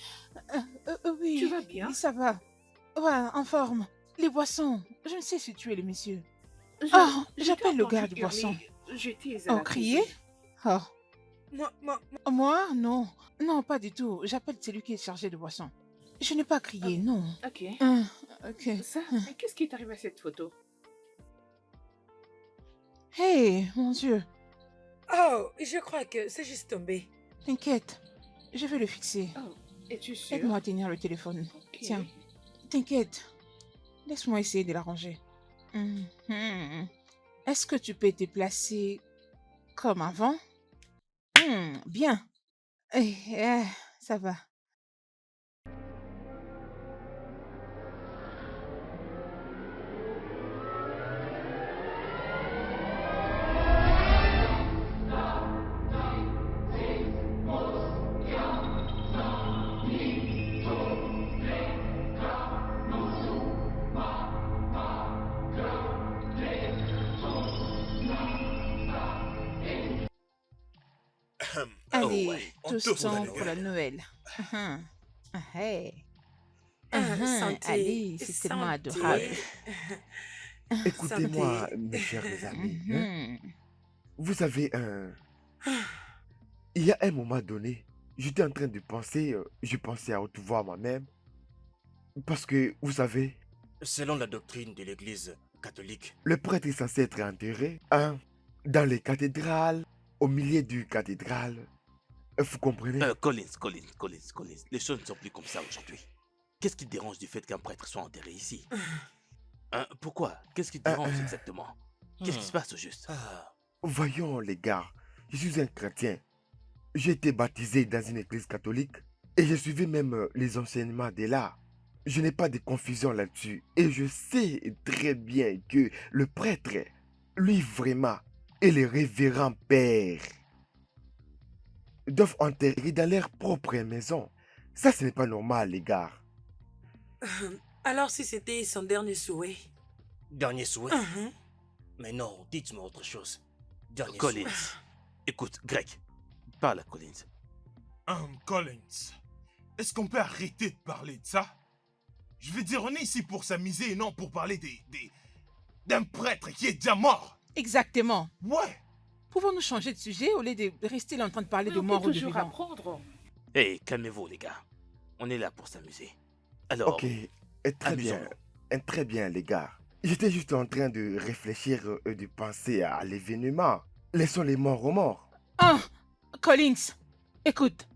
Oui. tu vas bien? Oui, ça va. Ouais, en forme. Les boissons. Je ne sais si tu es le monsieur. Je- Ah, je t'ai j'appelle le entendu gars du hurler. boisson. J'étais à Oh, la crier? cuisine. Oh. Moi, Moi, non. Non, pas du tout. J'appelle celui qui est chargé de boisson. Je n'ai pas crié, non. Ok. Hein, ok. Ça, mais qu'est-ce qui est arrivé à cette photo? Hé, mon Dieu. oh, je crois que c'est juste tombé. T'inquiète. Je vais le fixer. Oh, es-tu sûre? Aide-moi à tenir le téléphone. Ok. Tiens, t'inquiète. Laisse-moi essayer de l'arranger. Mhm. Est-ce que tu peux te placer comme avant? Bien. Ça va. Allez, ouais. On tous tourne la ensemble pour la Noël. Hey. Santé. Allez, c'est tellement Santé. adorable. Écoutez-moi, Santé. mes chers amis. Hein. Mhm. Vous savez, il y a un moment donné, j'étais en train de penser, je pensais à haute voix moi-même. Parce que, vous savez, Selon la doctrine de l'Église catholique, le prêtre est censé être enterré dans les cathédrales, au milieu du cathédrale. Vous comprenez? Collins. Les choses ne sont plus comme ça aujourd'hui. Qu'est-ce qui te dérange du fait qu'un prêtre soit enterré ici? Hein, pourquoi? Qu'est-ce qui te dérange exactement? Qu'est-ce qui se passe au juste? Voyons les gars, je suis un chrétien. J'ai été baptisé dans une église catholique et je suivais même les enseignements de là. Je n'ai pas de confusion là-dessus. Et je sais très bien que le prêtre, lui vraiment, et les révérends pères doivent enterrer dans leur propre maison. Ça, ce n'est pas normal, les gars. Alors si c'était son dernier souhait. dernier souhait. Mhm. Mais non, dites-moi autre chose. dernier Collins. souhait. Écoute, Greg, parle à Collins. Collins, est-ce qu'on peut arrêter de parler de ça? Je veux dire, on est ici pour s'amuser et non pour parler d'un prêtre qui est déjà mort. Exactement. Ouais. Pouvons-nous changer de sujet au lieu de rester là en train de parler Mais de on mort peut ou de toujours vivant? apprendre. Hé, calmez-vous, les gars. On est là pour s'amuser. Alors, Ok, très bien. Très bien, les gars. J'étais juste en train de réfléchir et de penser à l'événement. Laissons les morts aux morts. Ah, Collins, écoute.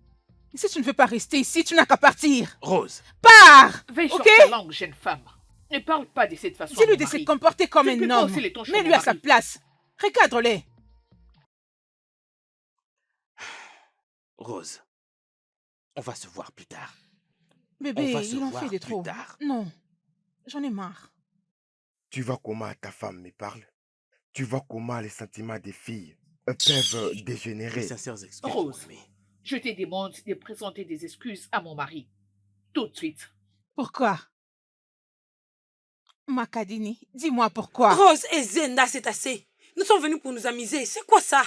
Si tu ne veux pas rester ici, tu n'as qu'à partir. Rose, Pars! Veille sur Ok? ta langue, jeune femme. Ne parle pas de cette façon. à Dis-lui mon de se mari. comporter comme Tu ne peux un pas homme. hausser les ton chez Mets-lui mon à sa mari. place. Recadre-les. Rose, on va se voir plus tard. Bébé, va se il en voir fait de plus trop. tard. Non, j'en ai marre. Tu vois comment ta femme me parle? Tu vois comment les sentiments des filles peuvent Mes dégénérer? sincères excuses, mon Rose, ami. je te demande de présenter des excuses à mon mari. Tout de suite. Pourquoi? Makadini, dis-moi pourquoi. Rose et Zenda, c'est assez. Nous sommes venus pour nous amuser. C'est quoi ça?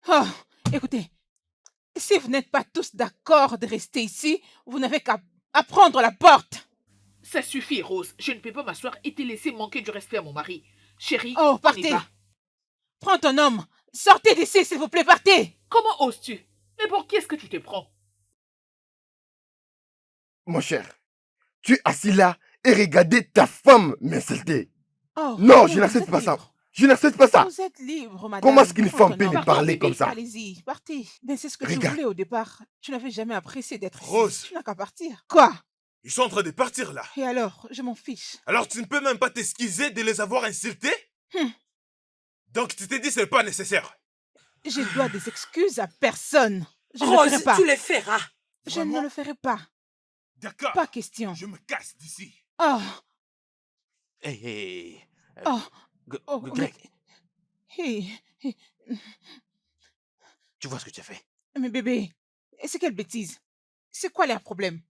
Oh, écoutez, si vous n'êtes pas tous d'accord de rester ici, vous n'avez qu'à prendre la porte. Ça suffit, Rose. Je ne peux pas m'asseoir et te laisser manquer du respect à mon mari. Chérie, Oh, on y partez. va. Prends ton homme. Sortez d'ici, s'il vous plaît, partez. Comment oses-tu? Mais pour qui est-ce que tu te prends? Mon cher, tu es assis là et regardez ta femme m'insulter. Oh, Non, oui, je vous n'accepte êtes pas ça. libre. Je n'accepte pas ça. Vous êtes libre, madame. Comment est-ce qu'une Prends femme ton peut homme. me parler comme ça? Allez-y, partez. Ben, c'est ce que tu Regarde. voulais au départ. Tu n'avais jamais apprécié d'être ici. Rose. Tu n'as qu'à partir. Quoi? Ils sont en train de partir là. Et alors, je m'en fiche. Alors tu ne peux même pas t'excuser de les avoir insultés? Hum. Donc tu t'es dit c'est pas nécessaire. Je dois des excuses à personne. Je ne le ferai Rose, pas. tu les feras. Je ne le ferai pas. D'accord. Pas question. Je me casse d'ici. Oh, Hé, hé. oh, oh, Greg, Hey, hey, tu vois ce que tu as fait? mais bébé, c'est quelle bêtise? C'est quoi leur problème?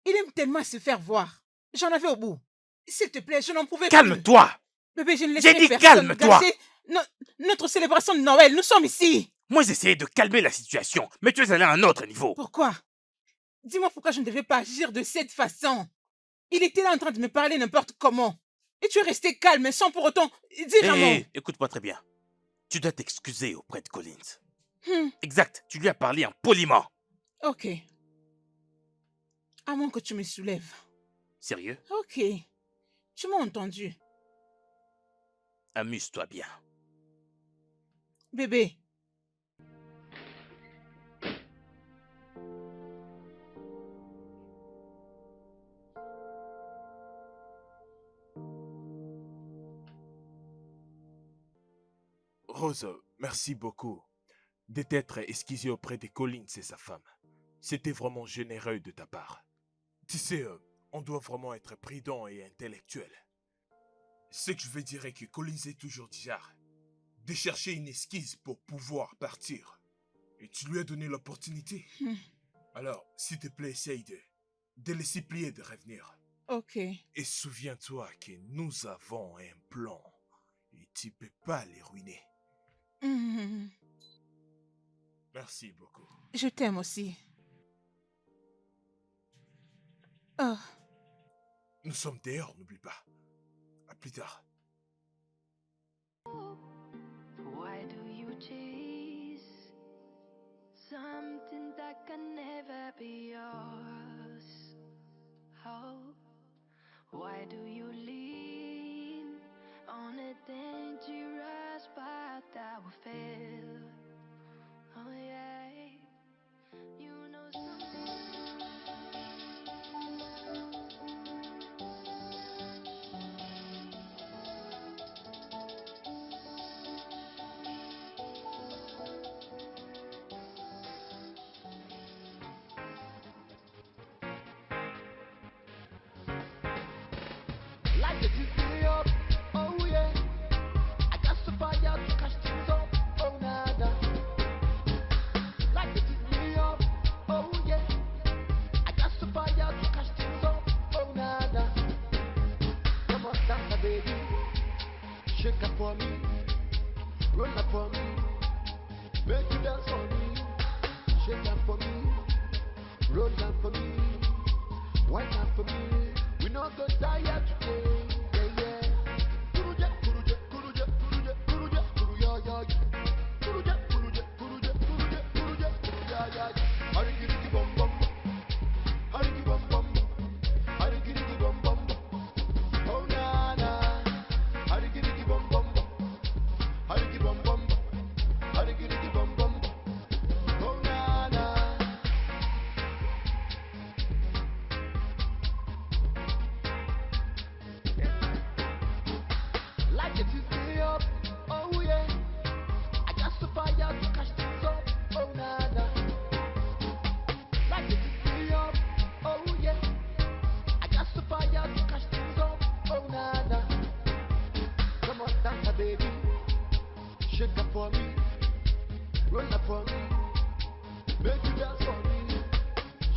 Il aime tellement se faire voir. J'en avais au bout. S'il te plaît, je n'en pouvais plus. Calme-toi! Bébé, je ne J'ai laisserai dit personne calme-toi. gâcher notre célébration de Noël. Nous sommes ici. Moi, j'essayais de calmer la situation, mais tu es allé à un autre niveau. Pourquoi? Dis-moi pourquoi je ne devais pas agir de cette façon. Il était là en train de me parler n'importe comment. Et tu es resté calme sans pour autant dire un mot. Hé, écoute-moi très bien. Tu dois t'excuser auprès de Collins. Hmm, Exact, tu lui as parlé impoliment. ok. À moins que tu me soulèves. Sérieux? Ok. Tu m'as entendu. Amuse-toi bien. Bébé. Rose, merci beaucoup de t'être excusé auprès de Collins et sa femme. C'était vraiment généreux de ta part. Tu sais, on doit vraiment être prudent et intellectuel. Ce que je veux dire est que Collins est toujours du genre de chercher une excuse pour pouvoir partir. Et tu lui as donné l'opportunité. Hmm. Alors, s'il te plaît, essaye de le supplier de revenir. Ok. Et souviens-toi que nous avons un plan. Et tu peux pas les ruiner. Hmm. Merci beaucoup. Je t'aime aussi. Oh. Nous sommes dehors, n'oublie pas. À plus tard. Why do you chase something that can never be yours? Oh, why do you lean on a dangerous path that will fail? Oh yeah, you know something. Like the me up, oh yeah. I got some fire to catch things up, oh nada. Like the me up, oh yeah. I got some fire to catch things up, oh nada. Come on, dance, baby. Shake up for me, roll up for me. Make you dance for me, shake that for me, roll that for me, wine that for me. We not go tired today, yeah yeah. Kuruja, kuruja, kuruja, kuruja, kuruja, kuruja, ya ya. Kuruja, kuruja, kuruja, kuruja, kuruja, kuruja, ya ya. Hariki riki bom bom, hariki bom bom, hariki riki bom bom. Oh na na, hariki riki bom bom, hariki bom bom, hariki riki bom bom. Oh na na. Like it is me up, oh yeah. I got the fire to catch things up, oh na na. Like it is me up, oh yeah. I got the fire to catch things up, oh na na. Come on, dance, baby. Shake up for me, roll up for me. Make you dance for me.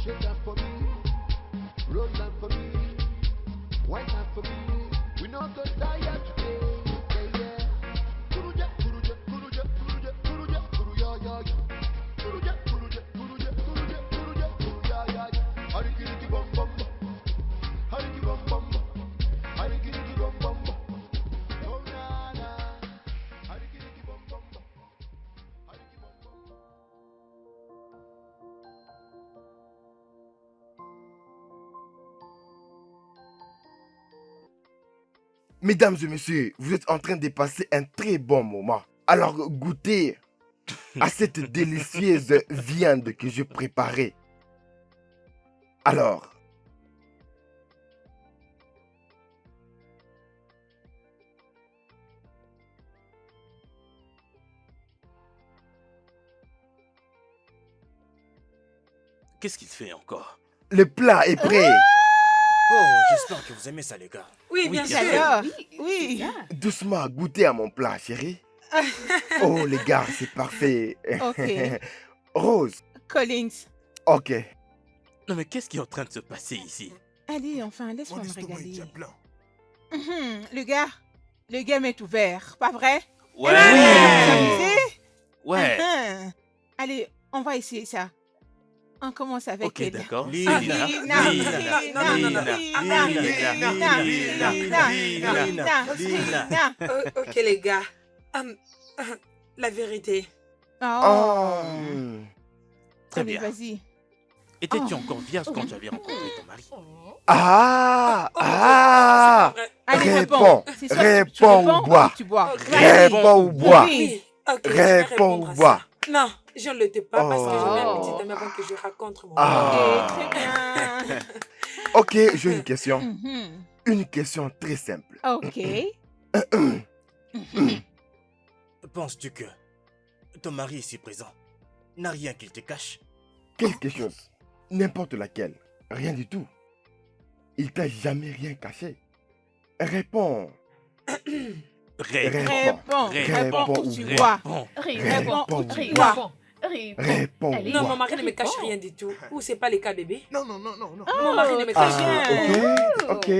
Shake up for me, roll up for me, wine up for me. We not go tired today, yeah yeah. Kuruja, kuruja, kuruja, kuruja, kuruja, kuruja, ya ya. Kuruja, kuruja, kuruja, kuruja, kuruja, kuruja, ya ya. Hariki riki bom bom, hariki bom bom, hariki riki bom bom. Oh na na, hariki riki bom bom, hariki bom bom. Mesdames et messieurs, vous êtes en train de passer un très bon moment. Alors goûtez à cette délicieuse viande que j'ai préparée. Alors, Qu'est-ce qu'il fait encore? le plat est prêt. Oh, j'espère que vous aimez ça, les gars. Oui, bien sûr. J'adore. Oui, Oui. c'est ça. Doucement, goûtez à mon plat, chérie. Oh, les gars, c'est parfait. Ok. Rose, Collins. ok. Non mais qu'est-ce qui est en train de se passer ici? Allez, enfin, laisse-moi Mon me estomac est régaler. déjà plein. Le game est ouvert, pas vrai? Ouais. Vous amusez? Ouais. Allez, on va essayer ça. On commence avec Ok, elle. d'accord. Lina, Lina, Lina, Lina, Lina, Ok, les gars. La vérité. Oh. Très Allez, bien. vas-y. Étais-tu encore vierge quand tu avais rencontré ton mari? Ah, Oh, ah. c'est vrai. Allez, Réponds. C'est soit tu Réponds réponds ou bois. tu bois. Ok. Réponds ou bois. Oui. Oui, ok, je vais Réponds répondre ou à bois. ça. Non, je ne l'étais pas parce que j'avais un Oh. petit ami avant que je raconte mon Ah. Ok, très bien. Ok, j'ai une question. Mhm. Une question très simple. Ok. Penses-tu que ton mari ici présent n'a rien qu'il te cache? Quelque chose. N'importe laquelle. Rien du tout. Il t'a jamais rien caché. Réponds. Réponds. Réponds Réponds où ou tu bois. vois. Réponds, Réponds. réponds, réponds. Réponds. Allez. Non, bois. mon mari ne me cache Réponds. rien du tout. Ou c'est pas le cas, bébé? Non, non, non, non, non. Mon mari ne me cache rien. Ah, ok.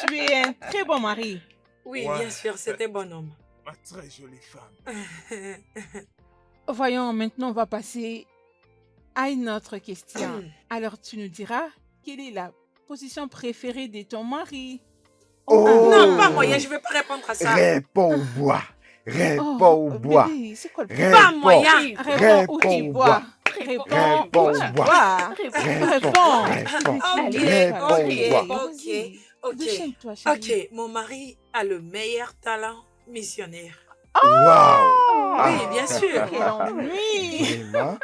Tu es un très bon mari. Oui, Ouais. bien sûr, c'est un bon homme. Ma très jolie femme. Voyons, maintenant on va passer à une autre question. Alors tu nous diras quelle est la position préférée de ton mari. Oh. Non, pas moyen, je ne vais pas répondre à ça. Réponds ou bois. Réponds Oh, ou bois. bébé, c'est quoi le Réponds. Pas moyen. Réponds où tu Réponds, bois. Réponds. Réponds où tu bois. Réponds. Réponds. Ok, Réponds. ok, ok, ok. Déchaîne-toi, chérie. Ok, mon mari a le meilleur talent missionnaire. Waouh. Oui, bien sûr. Quel ennui. Vraiment?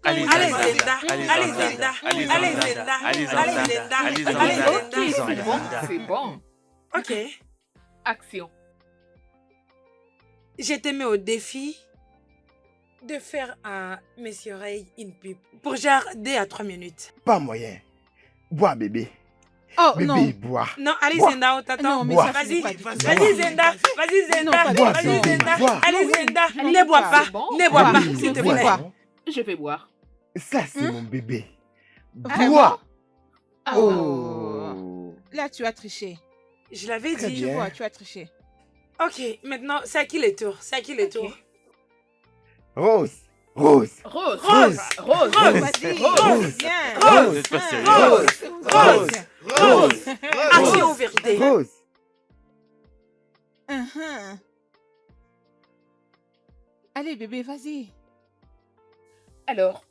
Allez, Allez, Zanda. Zenda. Allez, Allez, Zanda. Zenda. Allez, Allez, Zanda. Zenda. Allez, Allez, Zanda. Zenda. Allez, Allez, Zanda. Ok, Zenda. c'est bon, Zanda. c'est bon. Ok. Action. Je te mets au défi de faire à mes oreilles une pub pour genre 2 à 3 minutes. Pas moyen. Bois, bébé. Oh Bébé, non. bois. Non, allez, Bois. Zenda, on t'attend. Non, mais Bois. ça, Vas-y, c'est pas du tout. vas-y, Zenda. Vas-y, Zenda. Non, pas Bois, du Vas-y, tout. bébé, Zenda. bois. Allez, Oui. Zenda. Non, Ne bois pas. pas. C'est bon. Ne bois Oui, pas, je s'il te vais plaît. boire. Je vais boire. Ça, c'est Hein? mon bébé. Ah, Bois. Oh. Oh. Là, tu as triché. Je l'avais Très dit. Tu bien. vois, tu as triché. Ok, maintenant, c'est à qui le tour? C'est à qui le Ok. tour? Rose. Rose. Rose. Rose. Rose. Oh, Rose. vas-y. Rose. Viens. Rose. Vous êtes pas sérieux. Rose. Rose. Rose. Action Rose. ou vérité? Rose. Uh-huh. Allez, bébé, vas-y. Alors,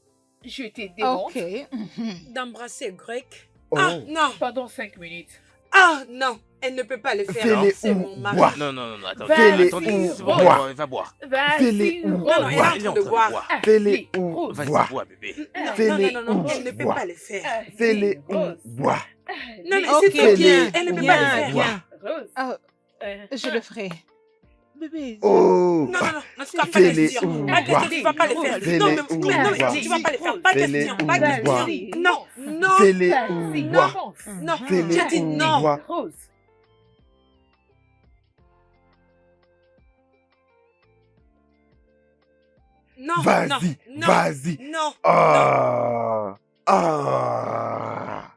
je t'ai démontre Ok. Mhm. D'embrasser grec. Oh. Ah, non. pendant 5 minutes. Ah, non. Elle ne peut pas le faire. Fais-les C'est ou mon mari. bois. Non, non, non, non, attends. Fais-les Attendez, ou c'est bon, bois. va boire. Fais-les Vas-y, ou Non, non, elle est bois. en Il est train en de train de boire. boire. Fais-les Allez, ou Rose. Vas-y, bois. bois, bébé. Non, Fais-les non, non, non. ou Elle ne peut bois. pas le faire. Fais-les ou Rose. bois. Non, mais Ok, c'est trop bien. viens. Elle ne peut Viens, pas le Viens, faire. viens. Rose. Oh, Euh, je le ferai. Bébé. Oh. Non, non, non, non, tu vas pas Fais-les question. ou Pas bois. question, tu vas pas le faire. Fais-les Non, mais, ou non, mais bois. tu vas pas le faire. Pas Fais-les question, ou pas bois. question. Non, non, Fais-les Vas-y, ou bois. avance. non. Fais-les J'ai dit ou non. bois. Rose. Non, non, Vas-y, non, vas-y. non. Ah. Ah.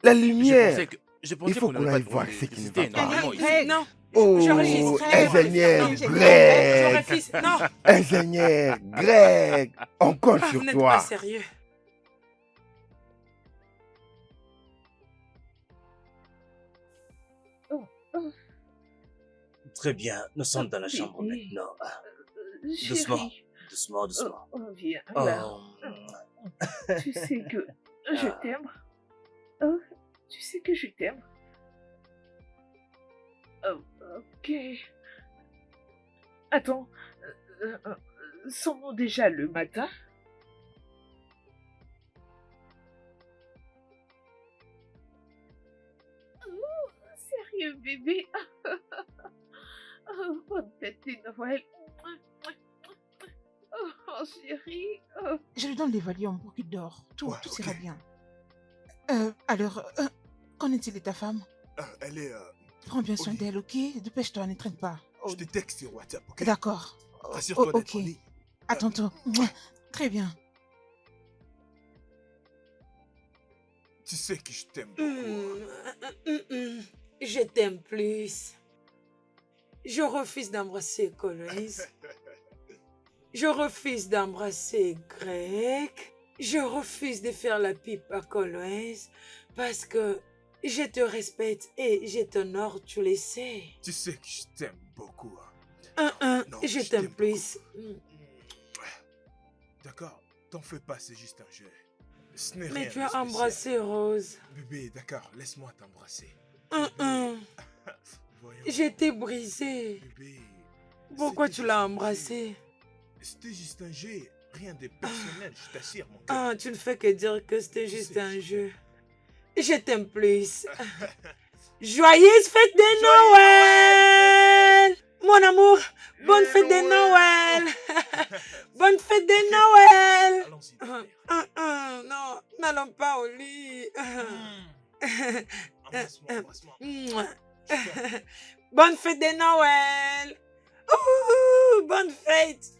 La lumière. Je pensais Il faut qu'on qu'on n'avait pas aille de voir vent ce qui ne d'électricité, va pas. normalement, ici. Greg. Non. Oh, Je refuse. ingénieur Je Greg. refuse. Non. Ingénieur Greg. On compte Ah, vous sur n'êtes toi. pas sérieux. Très bien, nous sommes dans la Oui, chambre oui. maintenant. Chérie. Doucement, doucement, doucement. Viens là. Oh. Tu sais que je t'aime. Oh, tu sais que je t'aime. Oh, ok. Attends, sonnons déjà le matin. Oh, sérieux bébé. Oh, bonne fête de Noël. Oh, chérie. Oh. Je lui donne les Valium pour qu'il dort. Tout, Ouais, tout ok. ira bien. Alors, qu'en est-il de ta femme? Elle est... Prends bien soin Oui. d'elle, ok? Dépêche-toi, ne traîne pas. Oh, Je te texte sur WhatsApp, ok? d'accord. Rassure-toi d'être ok. en ligne. À tantôt. Mouah. Très bien. Tu sais que je t'aime beaucoup. Je t'aime plus. Je refuse d'embrasser Coloïse. Je refuse d'embrasser Greg. Je refuse de faire la pipe à Coloïse parce que je te respecte et je t'honore, tu le sais. Tu sais que je t'aime beaucoup. Non, Je je t'aime t'aime plus. D'accord, t'en fais pas, c'est juste un jeu. Ce n'est Mais rien tu de as spécial. embrassé Rose. Bébé, d'accord, laisse-moi t'embrasser. Voyons. Je t'ai brisé. Bébé. Pourquoi c'était tu juste l'as un jeu. embrassé? C'était juste un jeu, rien de personnel, je t'assure, mon cœur. Ah, tu ne fais que dire que c'était juste un jeu. Je t'aime plus. Joyeuse fête de Noël! Mon amour, bonne Joyeux fête de Noël! Noël! Bonne fête de Noël! Allons-y, bébé. Non, n'allons pas au lit. Embrasse-moi, embrasse-moi. Mouah. Je t'aime. Bonne fête de Noël! Ouh, bonne fête!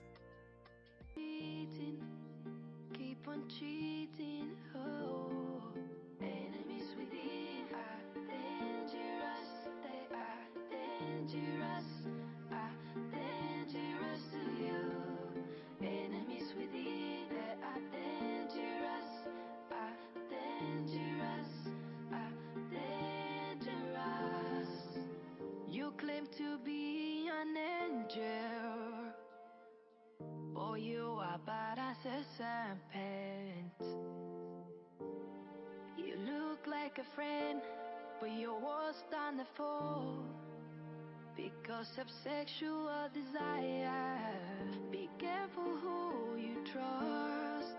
Keep on cheating, oh. Enemies within are dangerous. They are dangerous to you. Enemies within, they are dangerous. You claim to be an angel. Boy, you are bad as a serpent. You look like a friend, but you're worse than a foe. Because of sexual desire, be careful who you trust.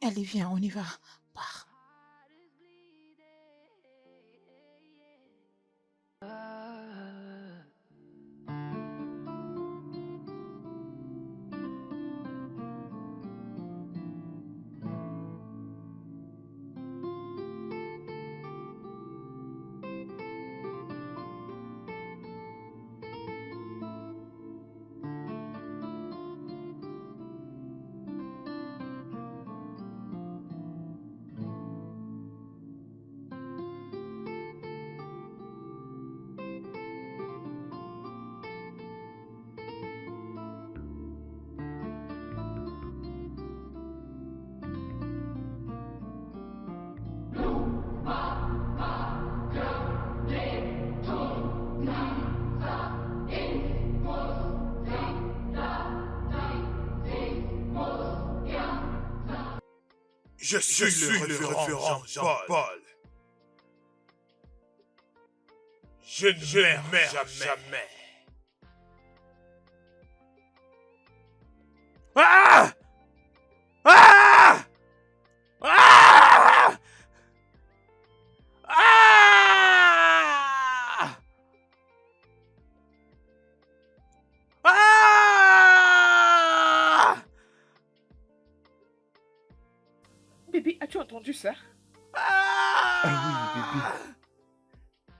Allez, viens, on y va. Pars. Je suis le révérend Jean-Paul. Je ne meurs jamais. Ah! Ah! Ah! Ah! Ah! Bébé, as-tu entendu ça? Ah oui, bébé.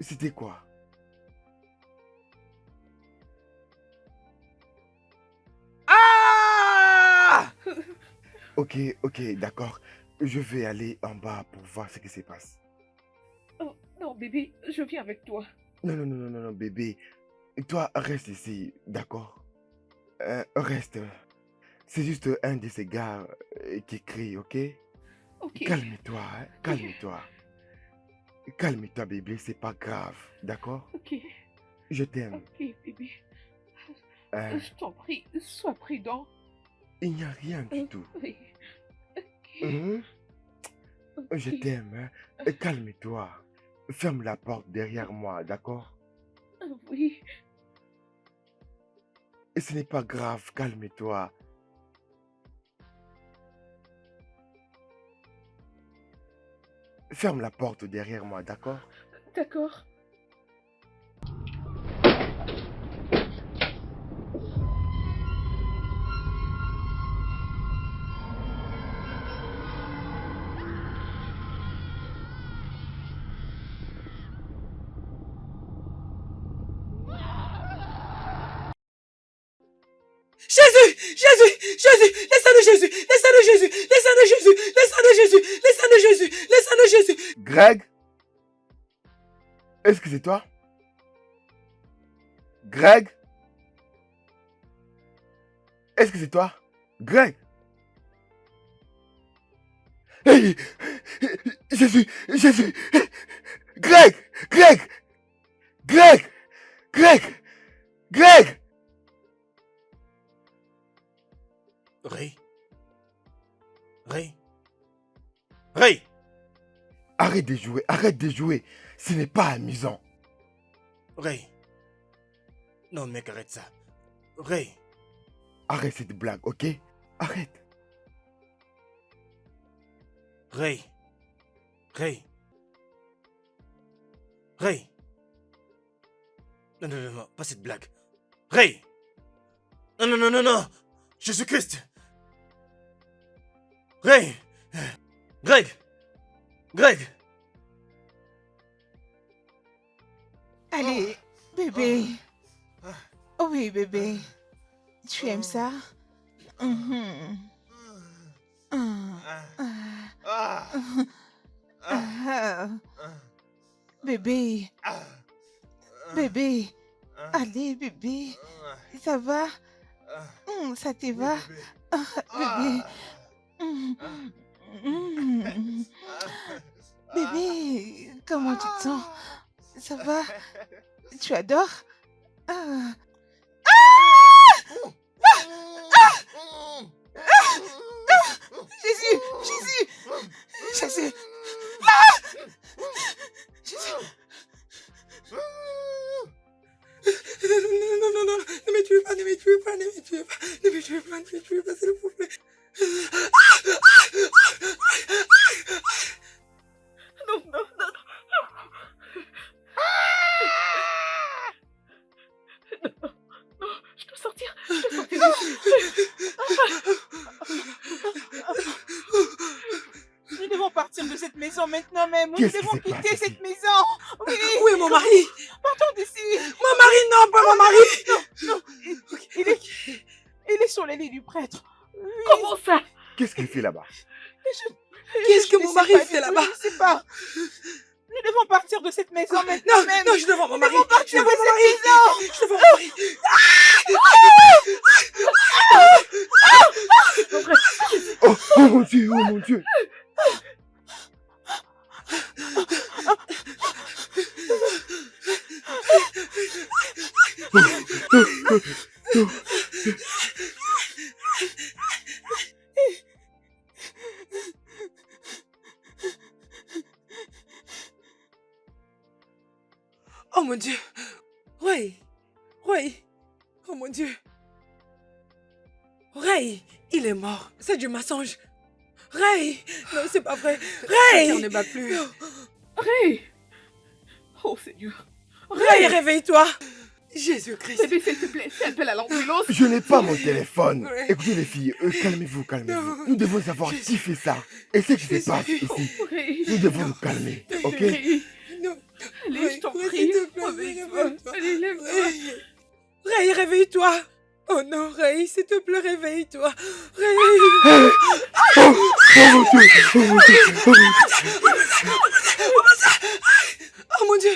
C'était quoi? Ah! Ok, d'accord. Je vais aller en bas pour voir ce qui se passe. Oh, non, bébé, je viens avec toi. Non, bébé. Toi, reste ici, d'accord? Reste. C'est juste un de ces gars qui crie, ok? Ok. Calme-toi, hein, calme-toi. Calme-toi, bébé, c'est pas grave, d'accord? Ok. Je t'aime. Ok, bébé. Hein, Je t'en prie, sois prudent. il n'y a rien du tout. Oui. Ok. Mhm. Je Ok. t'aime, hein. Calme-toi. Ferme la porte derrière moi, d'accord? Oui. Et ce n'est pas grave, calme-toi. Ferme la porte derrière moi, d'accord? D'accord. Jésus, Jésus, Jésus, le sang de Jésus, le sang de Jésus, le sang de Jésus, le sang de Jésus, le sang de Jésus, le sang de Jésus. Greg? Est-ce que c'est toi? Greg? Est-ce que c'est toi? Greg? Hey! Jésus! Jésus! Greg! Greg! Greg! Greg! Greg! Ray? Ray? Ray! Arrête de jouer, arrête de jouer. Ce n'est pas amusant. Ray! Non, mec, arrête ça. Ray! Arrête cette blague, ok? Arrête. Ray! Ray! Ray! Non, non, non, non, pas cette blague. Ray! Non, non, non, non, non! Jésus-Christ! Ray! Greg! Greg! Allez, bébé. Oh oui, bébé. Tu aimes ça? Mhm. Ah. Bébé, bébé. Allez, bébé. Ça va? Ça te va? Bébé. Mm. Bébé, comment tu te sens? Ça va? Tu adores? Ah. Jésus! Jésus! Jésus! Jésus! Non, non, non, ne me tuez pas, ne me tuez pas, ne me tuez pas, ne me tuez pas, ne me tuez pas, s'il vous plaît. de cette maison maintenant même. Nous Qu'est-ce qui devons se passe quitter ici? cette maison. Oui, Où est mon mari? partons d'ici. Mon mari, non, pas mon mari! Il est sur les lits du prêtre. Oui. Comment ça? Qu'est-ce qu'il fait là-bas? Qu'est-ce que Je mon sais mari pas fait du tout, là-bas? Je ne sais pas. Nous devons partir de cette maison maintenant Non, même. non, je devant mon mari! Nous devons partir Je de devant cette mon mari! maison. Je devant mon mari! Oh, oh mon Dieu, oh mon Dieu. Oh mon Dieu! Ray! Ray! Oh mon Dieu! Ray! Il est mort. C'est du mensonge. Ray! Non, c'est pas vrai. Ray! On ne bat plus. Ray! Oh Seigneur. Ray, réveille-toi! Jésus-Christ! Bébé, s'il te plaît, fais appel à l'ambulance. Je n'ai pas mon téléphone. Ouais. Écoutez les filles, calmez-vous, calmez-vous. Non. Nous devons savoir qui fait ça. Et ce qui se Jésus. passe ici. Ray. Nous devons nous calmer, ok? Ray. Non! Allez, je t'en Ray, prie. s'il te plaît, Réveille-toi. réveille-toi. Allez, lève-toi. Ray! Ray, réveille-toi! Oh non, Ray, s'il te plaît, réveille-toi! Ray! Oh, oh mon Dieu, oh mon Dieu, oh mon Dieu. Oh mon Dieu!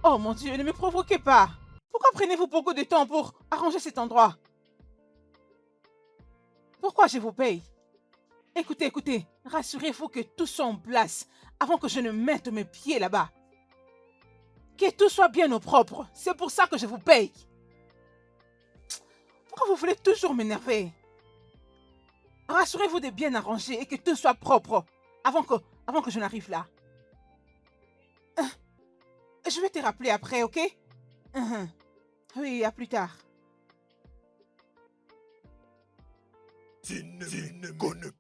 Oh mon Dieu, ne me provoquez pas. Pourquoi prenez-vous beaucoup de temps pour arranger cet endroit? Pourquoi je vous paye? Écoutez, écoutez, rassurez-vous que tout soit en place avant que je ne mette mes pieds là-bas. Que tout soit bien au propre. C'est pour ça que je vous paye. Pourquoi vous voulez toujours m'énerver? Rassurez-vous de bien arranger et que tout soit propre avant que je n'arrive là. Je vais te rappeler après, ok? Oui, à plus tard. Tu ne me connais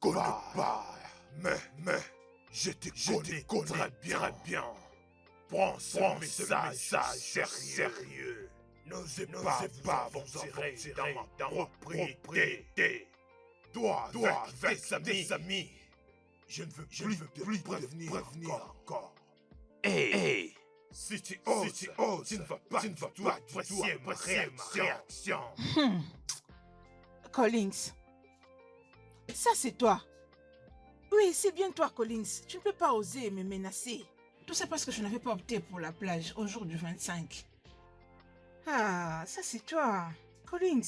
pas. Mais, je te connais très bien. Prends ce message sérieux. N'osez pas vous tirer dans ma propriété. Toi, avec tes amis, je ne veux plus te prévenir encore. Hey! Si tu oses, tu ne vas pas du tout apprécier ma réaction. Collins. Ça, c'est toi. Oui, c'est bien toi, Collins. Tu ne peux pas oser me menacer. Tout ça parce que je n'avais pas opté pour la plage au jour du 25. Ah, ça, c'est toi. Collins,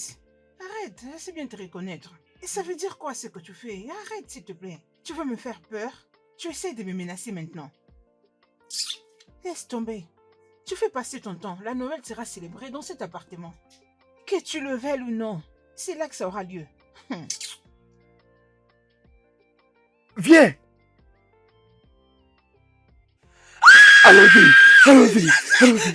arrête. Je sais bien te reconnaître. Et ça veut dire quoi ce que tu fais? Arrête, s'il te plaît. Tu veux me faire peur? Tu essaies de me menacer maintenant. Laisse tomber. Tu fais passer ton temps. La Noël sera célébrée dans cet appartement. Que tu le veuilles ou non, c'est là que ça aura lieu. Viens. Allons-y, allons-y, allons-y.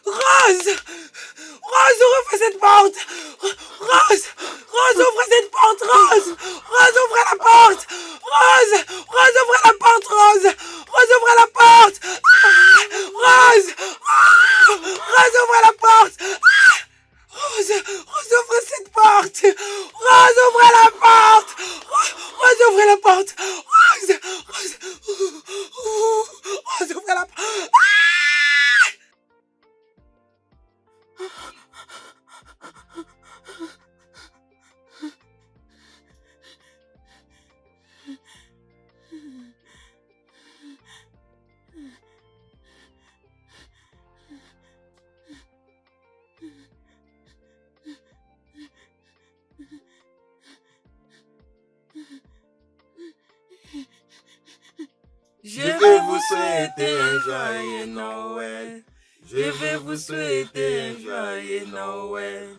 Rose! Rose, ouvre cette porte! Rose! Rose, ouvre cette porte, Rose! Rose, ouvre la porte! Rose! Rose, ouvre la porte, Rose! Rose, ouvre la porte! Rose! Rose, ouvre la porte! Rose! Rose, ouvre cette porte! Rose, ouvre la porte! Rose, ouvre la porte! Rose! Rose! Rose, ouvre la porte! souhaiter un joyeux Noël. Je vais vous souhaiter un joyeux Noël.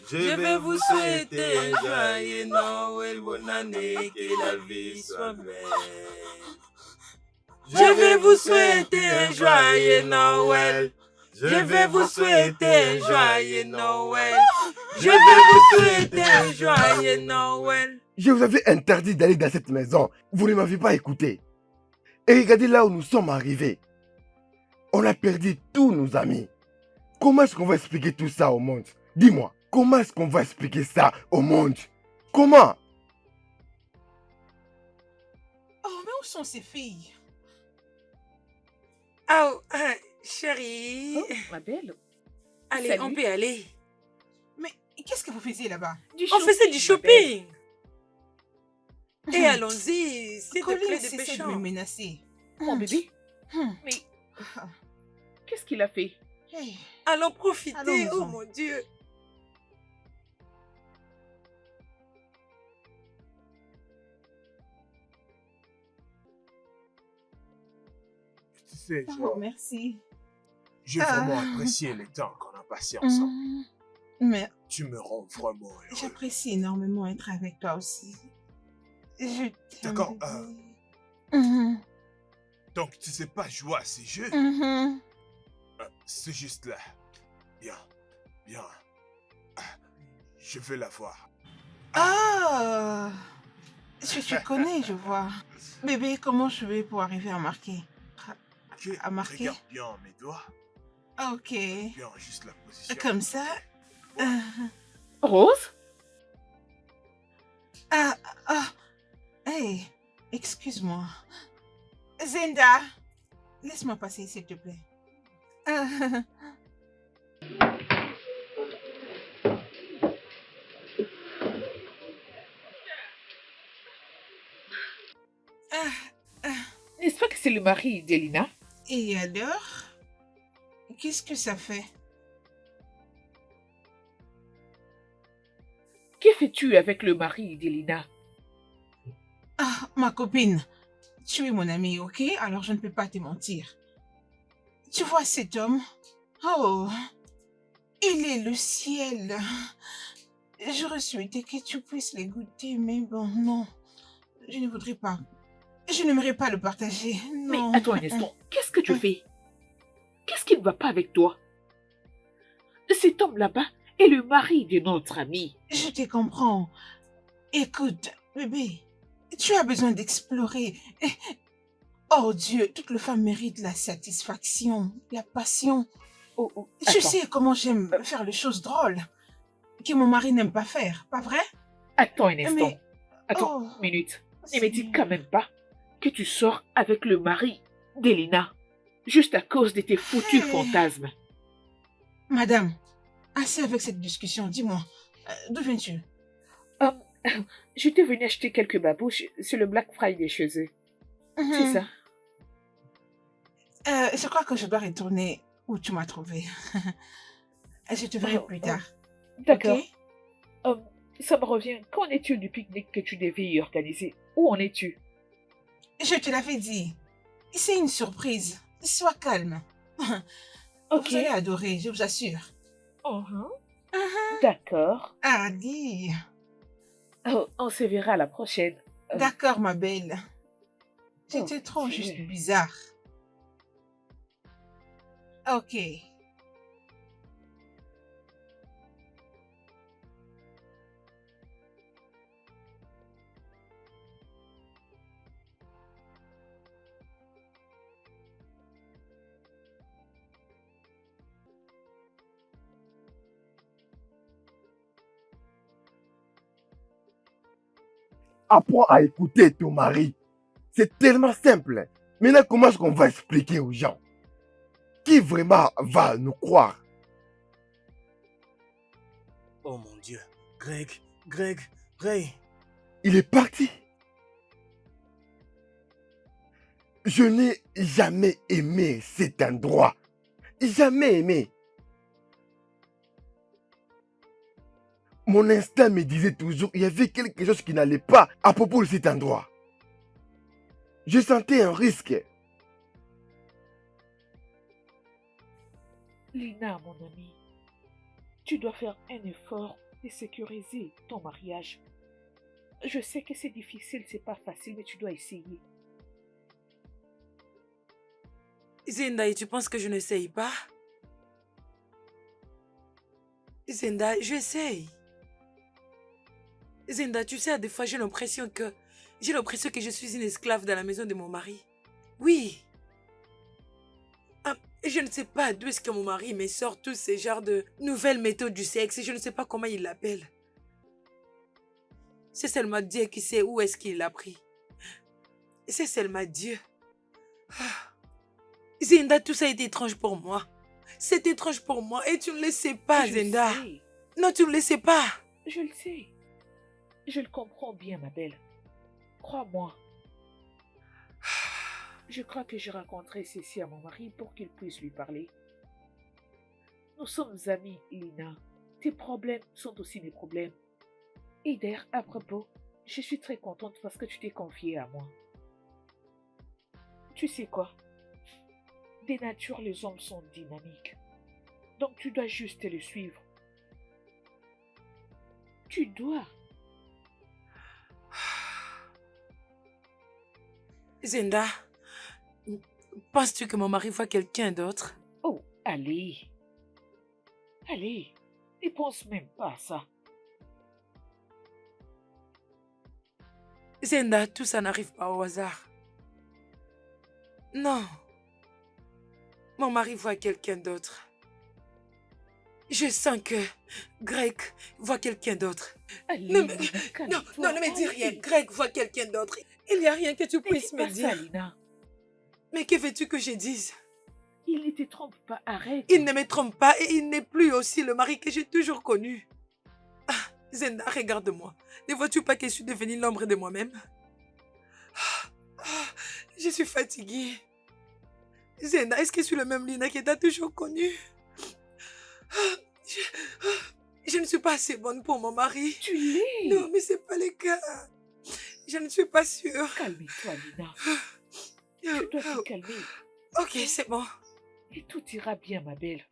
Je vais vous souhaiter un joyeux Noël. Bonne année, que la vie soit belle. Je vais vous souhaiter un joyeux Noël. Je vais vous souhaiter un joyeux Noël. Je vais vous souhaiter un joyeux Noël. Je vous avais interdit d'aller dans cette maison. Vous ne m'avez pas écouté. Et regardez là où nous sommes arrivés. On a perdu tous nos amis. Comment est-ce qu'on va expliquer tout ça au monde? Dis-moi, comment est-ce qu'on va expliquer ça au monde? Comment? Oh, mais où sont ces filles? Oh, chérie. Oh, ma belle. Allez, salut. on peut aller. Mais qu'est-ce que vous faisiez là-bas? On faisait du ma belle. shopping. Et allons-y, s'il te Colin, plaît, cessez de me dépêchons. menacer. Mon bébé. Hum. Mais qu'est-ce qu'il a fait? Hey. Allons profiter, Allons-en. oh mon Dieu. Tu sais, Oh, merci. j'ai Ah. vraiment apprécié le temps qu'on a passé ensemble. Mais Tu me rends vraiment heureux. j'apprécie énormément être avec toi aussi. Je t'aime. D'accord, bébé. Mhm, Donc, tu sais pas jouer à ces jeux? mhm. C'est juste là. Bien, bien. Ah, je vais la voir. Ah! Tu connais, je vois. Bébé, comment je vais pour arriver à marquer? Ok, À marquer? regarde bien mes doigts. Ok. Bien, juste la position. Comme ça. Rose? Ah, ah. Hey, excuse-moi. Zenda, laisse-moi passer, s'il te plaît. Ah, N'est-ce pas que c'est le mari d'Elina? et alors? Qu'est-ce que ça fait? Que fais-tu avec le mari d'Elina? Ah, ma copine, tu es mon amie, ok? Alors je ne peux pas te mentir. Tu vois cet homme? Oh, il est le ciel. J'aurais souhaité que tu puisses les goûter, mais bon, non. Je ne voudrais pas. Je n'aimerais pas le partager. Mais Non. attends un instant, qu'est-ce que tu fais? Qu'est-ce qui ne va pas avec toi? Cet homme là-bas est le mari de notre ami. Je te comprends. Écoute, bébé, tu as besoin d'explorer. Oh Dieu, toute le femme mérite la satisfaction, la passion. Oh, oh, Tu attends. sais comment j'aime faire les choses drôles que mon mari n'aime pas faire, pas vrai? Attends un instant. Mais- Attends Oh, une minute. Ne me dis quand même pas que tu sors avec le mari d'Elina juste à cause de tes foutus Hey. fantasmes. Madame, assez avec cette discussion, dis-moi, d'où viens-tu? Je t'ai venu acheter quelques babouches sur le Black Friday chez eux. C'est ça. Je crois que je dois retourner où tu m'as trouvé. Je te verrai Oh, plus oh. tard. D'accord. Ok? Ça me revient. Qu'en es-tu du pique-nique que tu devais y organiser? Où en es-tu? Je te l'avais dit. C'est une surprise. Sois calme. Ok. Vous allez adorer, je vous assure. Mhm. D'accord. Hardy. Oh, on se verra la prochaine. D'accord, ma belle. C'était Oh, trop Dieu. juste bizarre. Ok. Apprends à écouter ton mari. C'est tellement simple. Maintenant, comment est-ce qu'on va expliquer aux gens? Qui vraiment va nous croire? Oh mon Dieu. Greg, Ray. Il est parti. Je n'ai jamais aimé cet endroit. Jamais aimé. Mon instinct me disait toujours qu'il y avait quelque chose qui n'allait pas à propos de cet endroit. Je sentais un risque. Lina, mon amie, tu dois faire un effort de sécuriser ton mariage. Je sais que c'est difficile, c'est pas facile, mais tu dois essayer. Zenda, et tu penses que je n'essaye pas? Zenda, j'essaye. Zenda, tu sais, des fois, j'ai l'impression que je suis une esclave dans la maison de mon mari. Oui. Ah, je ne sais pas d'où est-ce que mon mari me sort tous ces genres de nouvelles méthodes du sexe. Je ne sais pas comment il l'appelle. C'est seulement Dieu qui sait où est-ce qu'il l'a pris. C'est seulement Dieu. Ah. Zenda, tout ça est étrange pour moi. C'est étrange pour moi et tu ne le sais pas, Je Zenda. sais, Non, tu ne le sais pas. je le sais. Je le comprends bien, ma belle. Crois-moi. Je crois que j'ai rencontré ceci à mon mari pour qu'il puisse lui parler. Nous sommes amis, Lina. Tes problèmes sont aussi mes problèmes. Et d'ailleurs, à propos, je suis très contente parce que tu t'es confiée à moi. Tu sais quoi? Des natures, les hommes sont dynamiques. Donc tu dois juste le suivre. Tu dois. Zenda, penses-tu que mon mari voit quelqu'un d'autre? Oh, allez. Allez, ne pense même pas à ça. Zenda, tout ça n'arrive pas au hasard. Non. Mon mari voit quelqu'un d'autre. Je sens que Greg voit quelqu'un d'autre. Allez, Non, Lina, non, calme-toi. non, ne me dis Allez. rien. Greg voit quelqu'un d'autre. Il n'y a rien que tu Ne puisses dis me pas dire. ça, Lina. Mais que veux-tu que je dise? Il ne te trompe pas, arrête. Il ne me trompe pas et il n'est plus aussi le mari que j'ai toujours connu. Ah, Zenda, regarde-moi. Ne vois-tu pas que je suis devenue l'ombre de moi-même? Je suis fatiguée. Zenda, est-ce que je suis le même Lina que tu as toujours connu? Je ne suis pas assez bonne pour mon mari. Tu l'es. Non, mais c'est pas le cas. Je ne suis pas sûre. Calme-toi, Lina. Tu dois te calmer. Ok, c'est bon. Et tout ira bien, ma belle.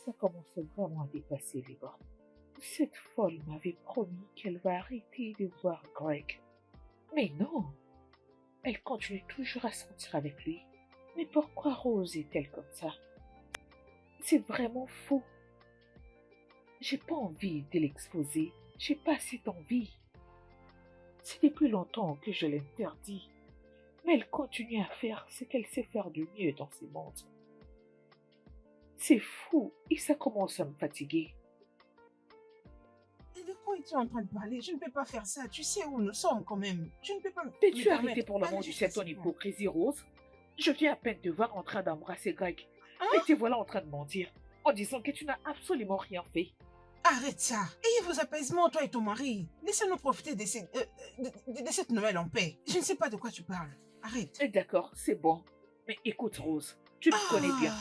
Ça commence vraiment à dépasser les bornes. Cette folle m'avait promis qu'elle va arrêter de voir Greg. Mais non, elle continue toujours à sortir avec lui. Mais pourquoi Rose est-elle comme ça? C'est vraiment fou. J'ai pas envie de l'exposer. J'ai pas cette envie. C'est depuis longtemps que je l'interdis. Mais elle continue à faire ce qu'elle sait faire de mieux dans ce monde. C'est fou et ça commence à me fatiguer. Et de quoi es-tu en train de parler? Je ne peux pas faire ça. Tu sais où nous sommes quand même. Je ne peux pas me Peux-tu me arrêter permettre. pour le moment Allez, du ton facilement. hypocrisie, Rose? Je viens à peine te voir en train d'embrasser Greg. Hein? Mais te voilà en train de mentir, en disant que tu n'as absolument rien fait. Arrête ça. Ayez vos apaisements, toi et ton mari. Laissez-nous profiter de cette Noël en paix. Je ne sais pas de quoi tu parles. Arrête. D'accord, c'est bon. Mais écoute, Rose, tu me connais bien.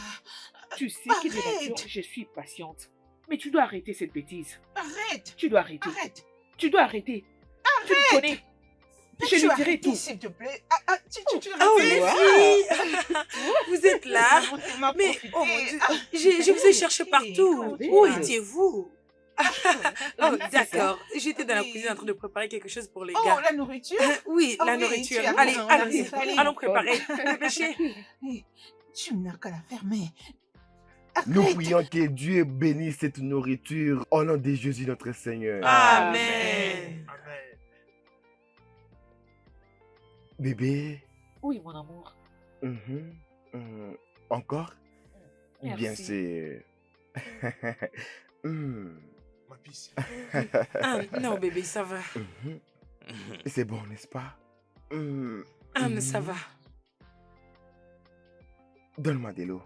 Tu sais que de nature, Arrête. je suis patiente. Mais tu dois arrêter cette bêtise. Arrête. Tu dois arrêter. Arrête. Tu dois arrêter. Tu me connais. Je Peux-tu lui dirai arrêter, tout. s'il te plaît? Tu Oh, répètes. les filles! Vous êtes là? Mais, oh mon Dieu, je vous ai cherché partout. oui. Où étiez-vous? Oh, Oui, c'est d'accord. J'étais dans la Oui. cuisine en train de préparer quelque chose pour les Oh, gars. la nourriture? Oui, Ah la oui, nourriture. tu as Allez, raison, allons-y. allez. Allons préparer. Dépêchez. Hey, tu n'as qu'à la fermer. Nous Arrête. prions que Dieu bénisse cette nourriture au nom de Jésus notre Seigneur. Amen. Amen. Bébé, Oui, mon amour. encore? Ou bien Merci. c'est... Ma pisse. Ah, non, bébé, ça va. C'est bon, n'est-ce pas? Ah, mais ça va. Donne-moi de l'eau.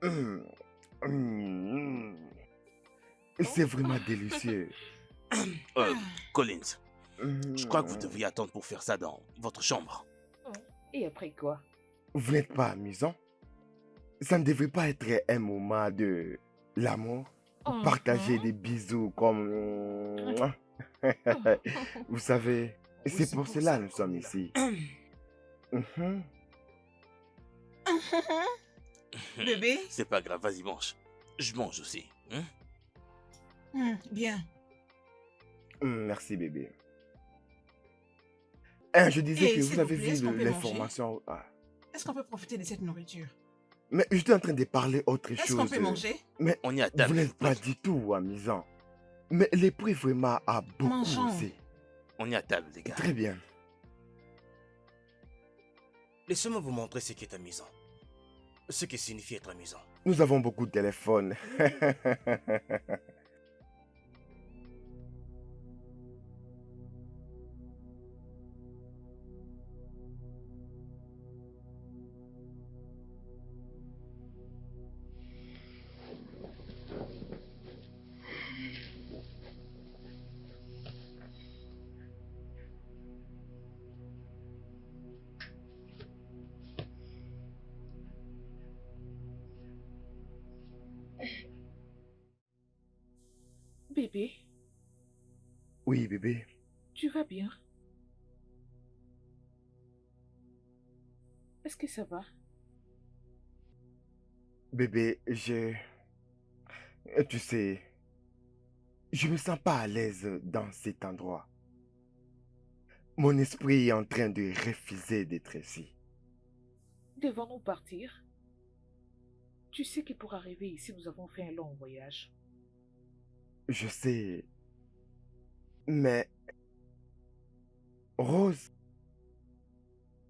Hum, hum. C'est vraiment délicieux. Collins, je crois que vous Hum. devriez attendre pour faire ça dans votre chambre. Et après quoi? Vous n'êtes pas amusant? Ça ne devrait pas être un moment de l'amour? Partager des bisous comme... Vous savez, c'est pour cela que nous sommes ici. Mhm. Bébé? C'est pas grave, vas-y, mange. Je mange aussi. Hein? Bien. Merci bébé. Hein, je disais Et que s'il vous vous avez plaît, vu est-ce qu'on peut manger? l'information. Ah. Est-ce qu'on peut profiter de cette nourriture? Mais j'étais en train de parler autre Est-ce chose. qu'on peut manger? Mais On est à vous table. n'êtes pas du tout amusant. Mais les prix vraiment a beaucoup Mangeons. aussi. On est à table, les gars. Très bien. Laissez-moi vous montrer ce qui est amusant. Ce qui signifie être amusant. Nous avons beaucoup de téléphones. Bébé, Oui, bébé. tu vas bien? Est-ce que ça va? Bébé, tu sais, je me sens pas à l'aise dans cet endroit. Mon esprit est en train de refuser d'être ici. Devons-nous partir? Tu sais que pour arriver ici, nous avons fait un long voyage. Je sais, mais Rose,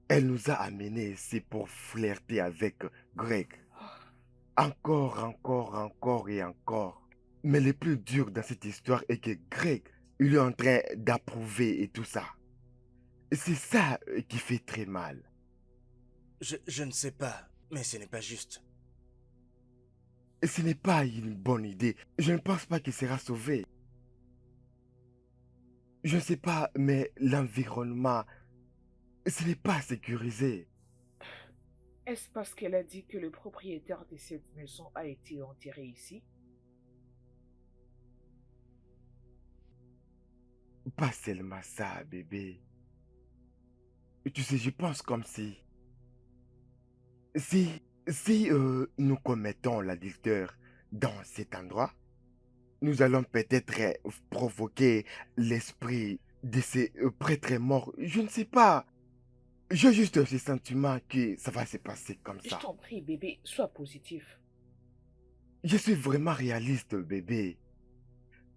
elle nous a amenés ici pour flirter avec Greg. Encore, encore, encore et encore. Mais le plus dur dans cette histoire est que Greg, il est en train d'approuver et tout ça. C'est ça qui fait très mal. Je ne sais pas, mais ce n'est pas juste. Ce n'est pas une bonne idée. Je ne pense pas qu'il sera sauvé. Je ne sais pas, mais l'environnement, ce n'est pas sécurisé. Est-ce parce qu'elle a dit que le propriétaire de cette maison a été enterré ici? Pas seulement ça, bébé. Tu sais, je pense comme si nous commettons l'adultère dans cet endroit, nous allons peut-être provoquer l'esprit de ces prêtres morts. Je ne sais pas. J'ai juste ce sentiment que ça va se passer comme Je ça. t'en prie, bébé, sois positif. Je suis vraiment réaliste, bébé.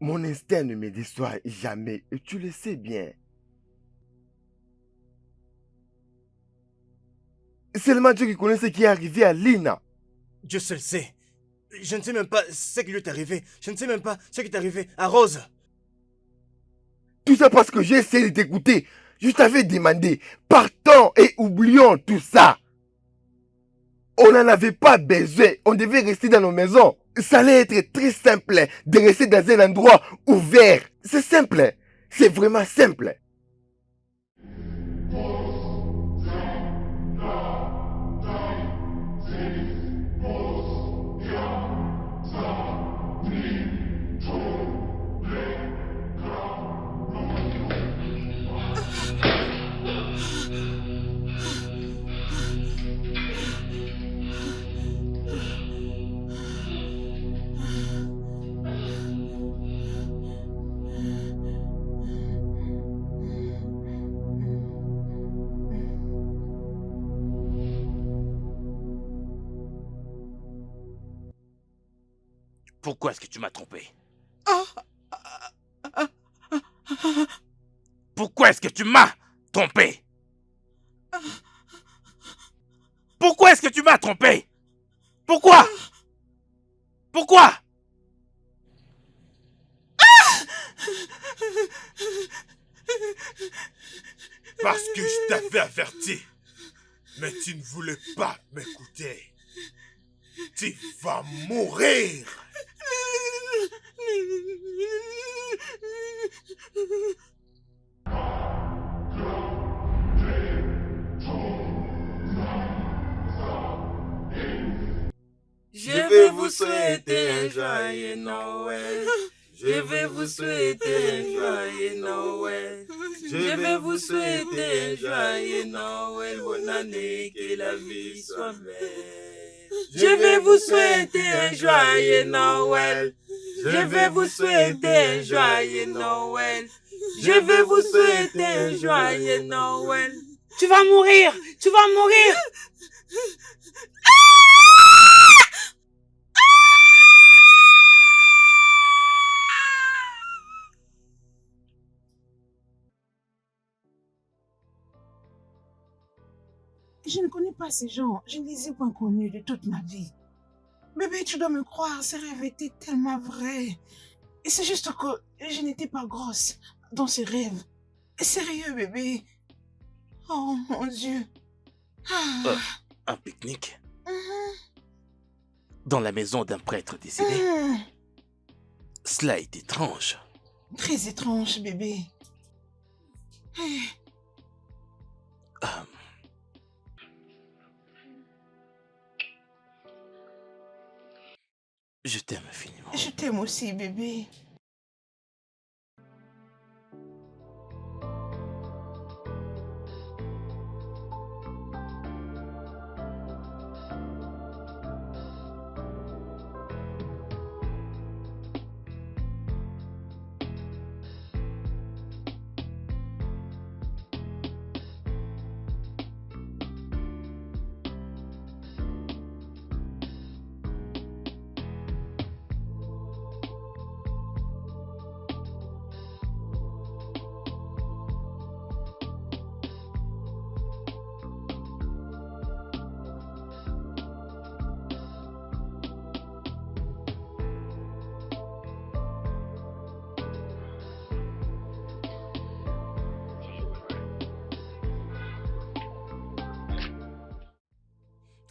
Mon instinct ne me déçoit jamais, et tu le sais bien. Seulement Dieu qui connaît ce qui est arrivé à Lina. Dieu seul sait. Je ne sais même pas ce qui lui est arrivé. Je ne sais même pas ce qui est arrivé à Rose. Tout ça parce que j'ai essayé de t'écouter. Je t'avais demandé, partons et oublions tout ça. On n'en avait pas besoin. On devait rester dans nos maisons. Ça allait être très simple de rester dans un endroit ouvert. C'est simple. C'est vraiment simple. Pourquoi est-ce que tu m'as trompé? Pourquoi est-ce que tu m'as trompé? Pourquoi est-ce que tu m'as trompé? Pourquoi? Pourquoi? Parce que je t'avais averti. Mais tu ne voulais pas m'écouter. Tu vas mourir. Je vais vous souhaiter un joyeux Noël. Je vais vous souhaiter un joyeux Noël. Je vais vous souhaiter un joyeux Noël. Bonne année, que la vie soit belle. Je vais vous souhaiter un joyeux Noël. Je vais vous souhaiter un joyeux Noël. Je vais vous souhaiter un joyeux Noël. Tu vas mourir! Tu vas mourir! Je ne connais pas ces gens. Je ne les ai pas connus de toute ma vie. Bébé, tu dois me croire, ces rêves étaient tellement vrais. Et c'est juste que je n'étais pas grosse dans ces rêves. Sérieux, bébé. Oh, mon Dieu. Ah. Un pique-nique Mhm. dans la maison d'un prêtre décédé. Mhm. Cela est étrange. Très étrange, bébé. Eh, Euh, Je t'aime infiniment. je t'aime aussi, bébé.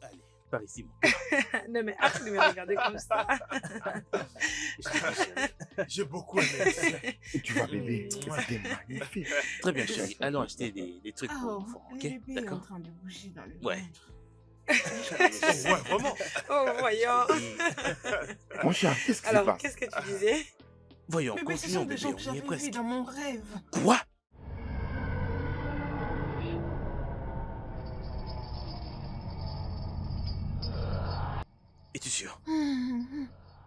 Allez, par ici, mon Non mais arrête de me regarder comme ça. J'ai beaucoup aimé. Tu vois, bébé, c'était magnifique. Très bien, chérie. Allons acheter des trucs pour Oh, l'enfant, le ok? bébé est en D'accord? train de bouger dans le Ouais. ventre. Ouais, vraiment. Oh, voyons. Mon cher, qu'est-ce qui se Alors, passe? qu'est-ce que tu disais? Voyons, Bébé, ce continuons, sont des bébé, gens on que y est j'avais vus presque. dans mon rêve. Quoi? Es-tu sûr? Mhm.